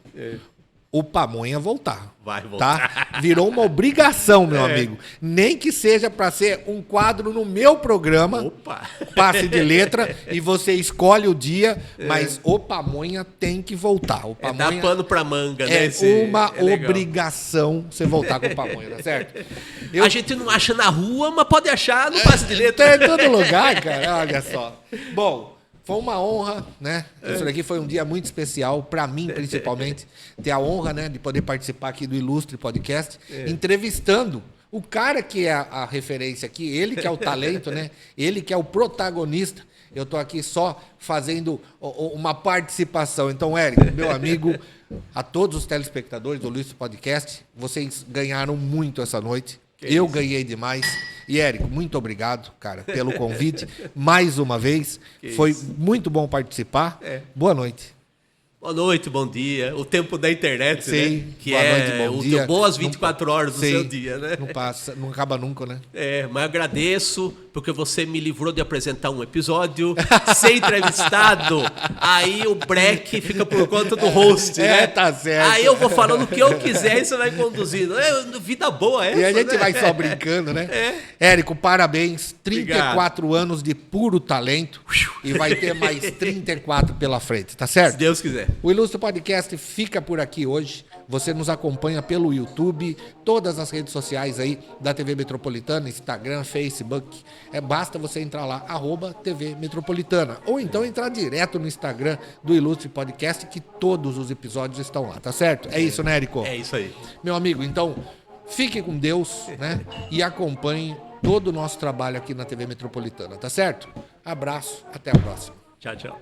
o Pamonha voltar. Vai voltar. Tá? Virou uma obrigação, meu amigo. Nem que seja para ser um quadro no meu programa, Opa. Passe de Letra, e você escolhe o dia, mas o Pamonha tem que voltar. O Pamonha dá pano pra manga, né? uma obrigação você voltar com o Pamonha, tá certo? A gente não acha na rua, mas pode achar no Passe de Letra. Tem em todo lugar, cara. Olha só. Bom, foi uma honra, né? Isso daqui foi um dia muito especial, para mim, principalmente, ter a honra, né, de poder participar aqui do Ilustre Podcast, entrevistando O cara que é a referência aqui, ele que é o talento, né? Ele que é o protagonista. Eu estou aqui só fazendo uma participação. Então, Érico, meu amigo, a todos os telespectadores do Illustre Podcast, vocês ganharam muito essa noite. Eu ganhei demais. E, Érico, muito obrigado, cara, pelo convite. Mais uma vez. Foi muito bom participar. Boa noite. Boa noite, bom dia. O tempo da internet, Sim, né? Que boa noite, é bom o dia. teu boas 24 horas do Sim, seu dia, né? Não passa, não acaba nunca, né? Mas agradeço porque você me livrou de apresentar um episódio, ser entrevistado, aí o break fica por conta do host, né? Tá certo. Aí eu vou falando o que eu quiser e você vai conduzindo. Vida boa essa, E a gente né? vai só brincando, né? Érico, parabéns. 34 anos de puro talento. E vai ter mais 34 pela frente, tá certo? Se Deus quiser. O Illustre Podcast fica por aqui hoje. Você nos acompanha pelo YouTube, todas as redes sociais aí da TV Metropolitana, Instagram, Facebook. Basta você entrar lá, @TV Metropolitana. Ou então entrar direto no Instagram do Illustre Podcast, que todos os episódios estão lá, tá certo? É isso, né, Érico? É isso aí. Meu amigo, então, fique com Deus, né? E acompanhe todo o nosso trabalho aqui na TV Metropolitana, tá certo? Abraço, até a próxima. Tchau, tchau.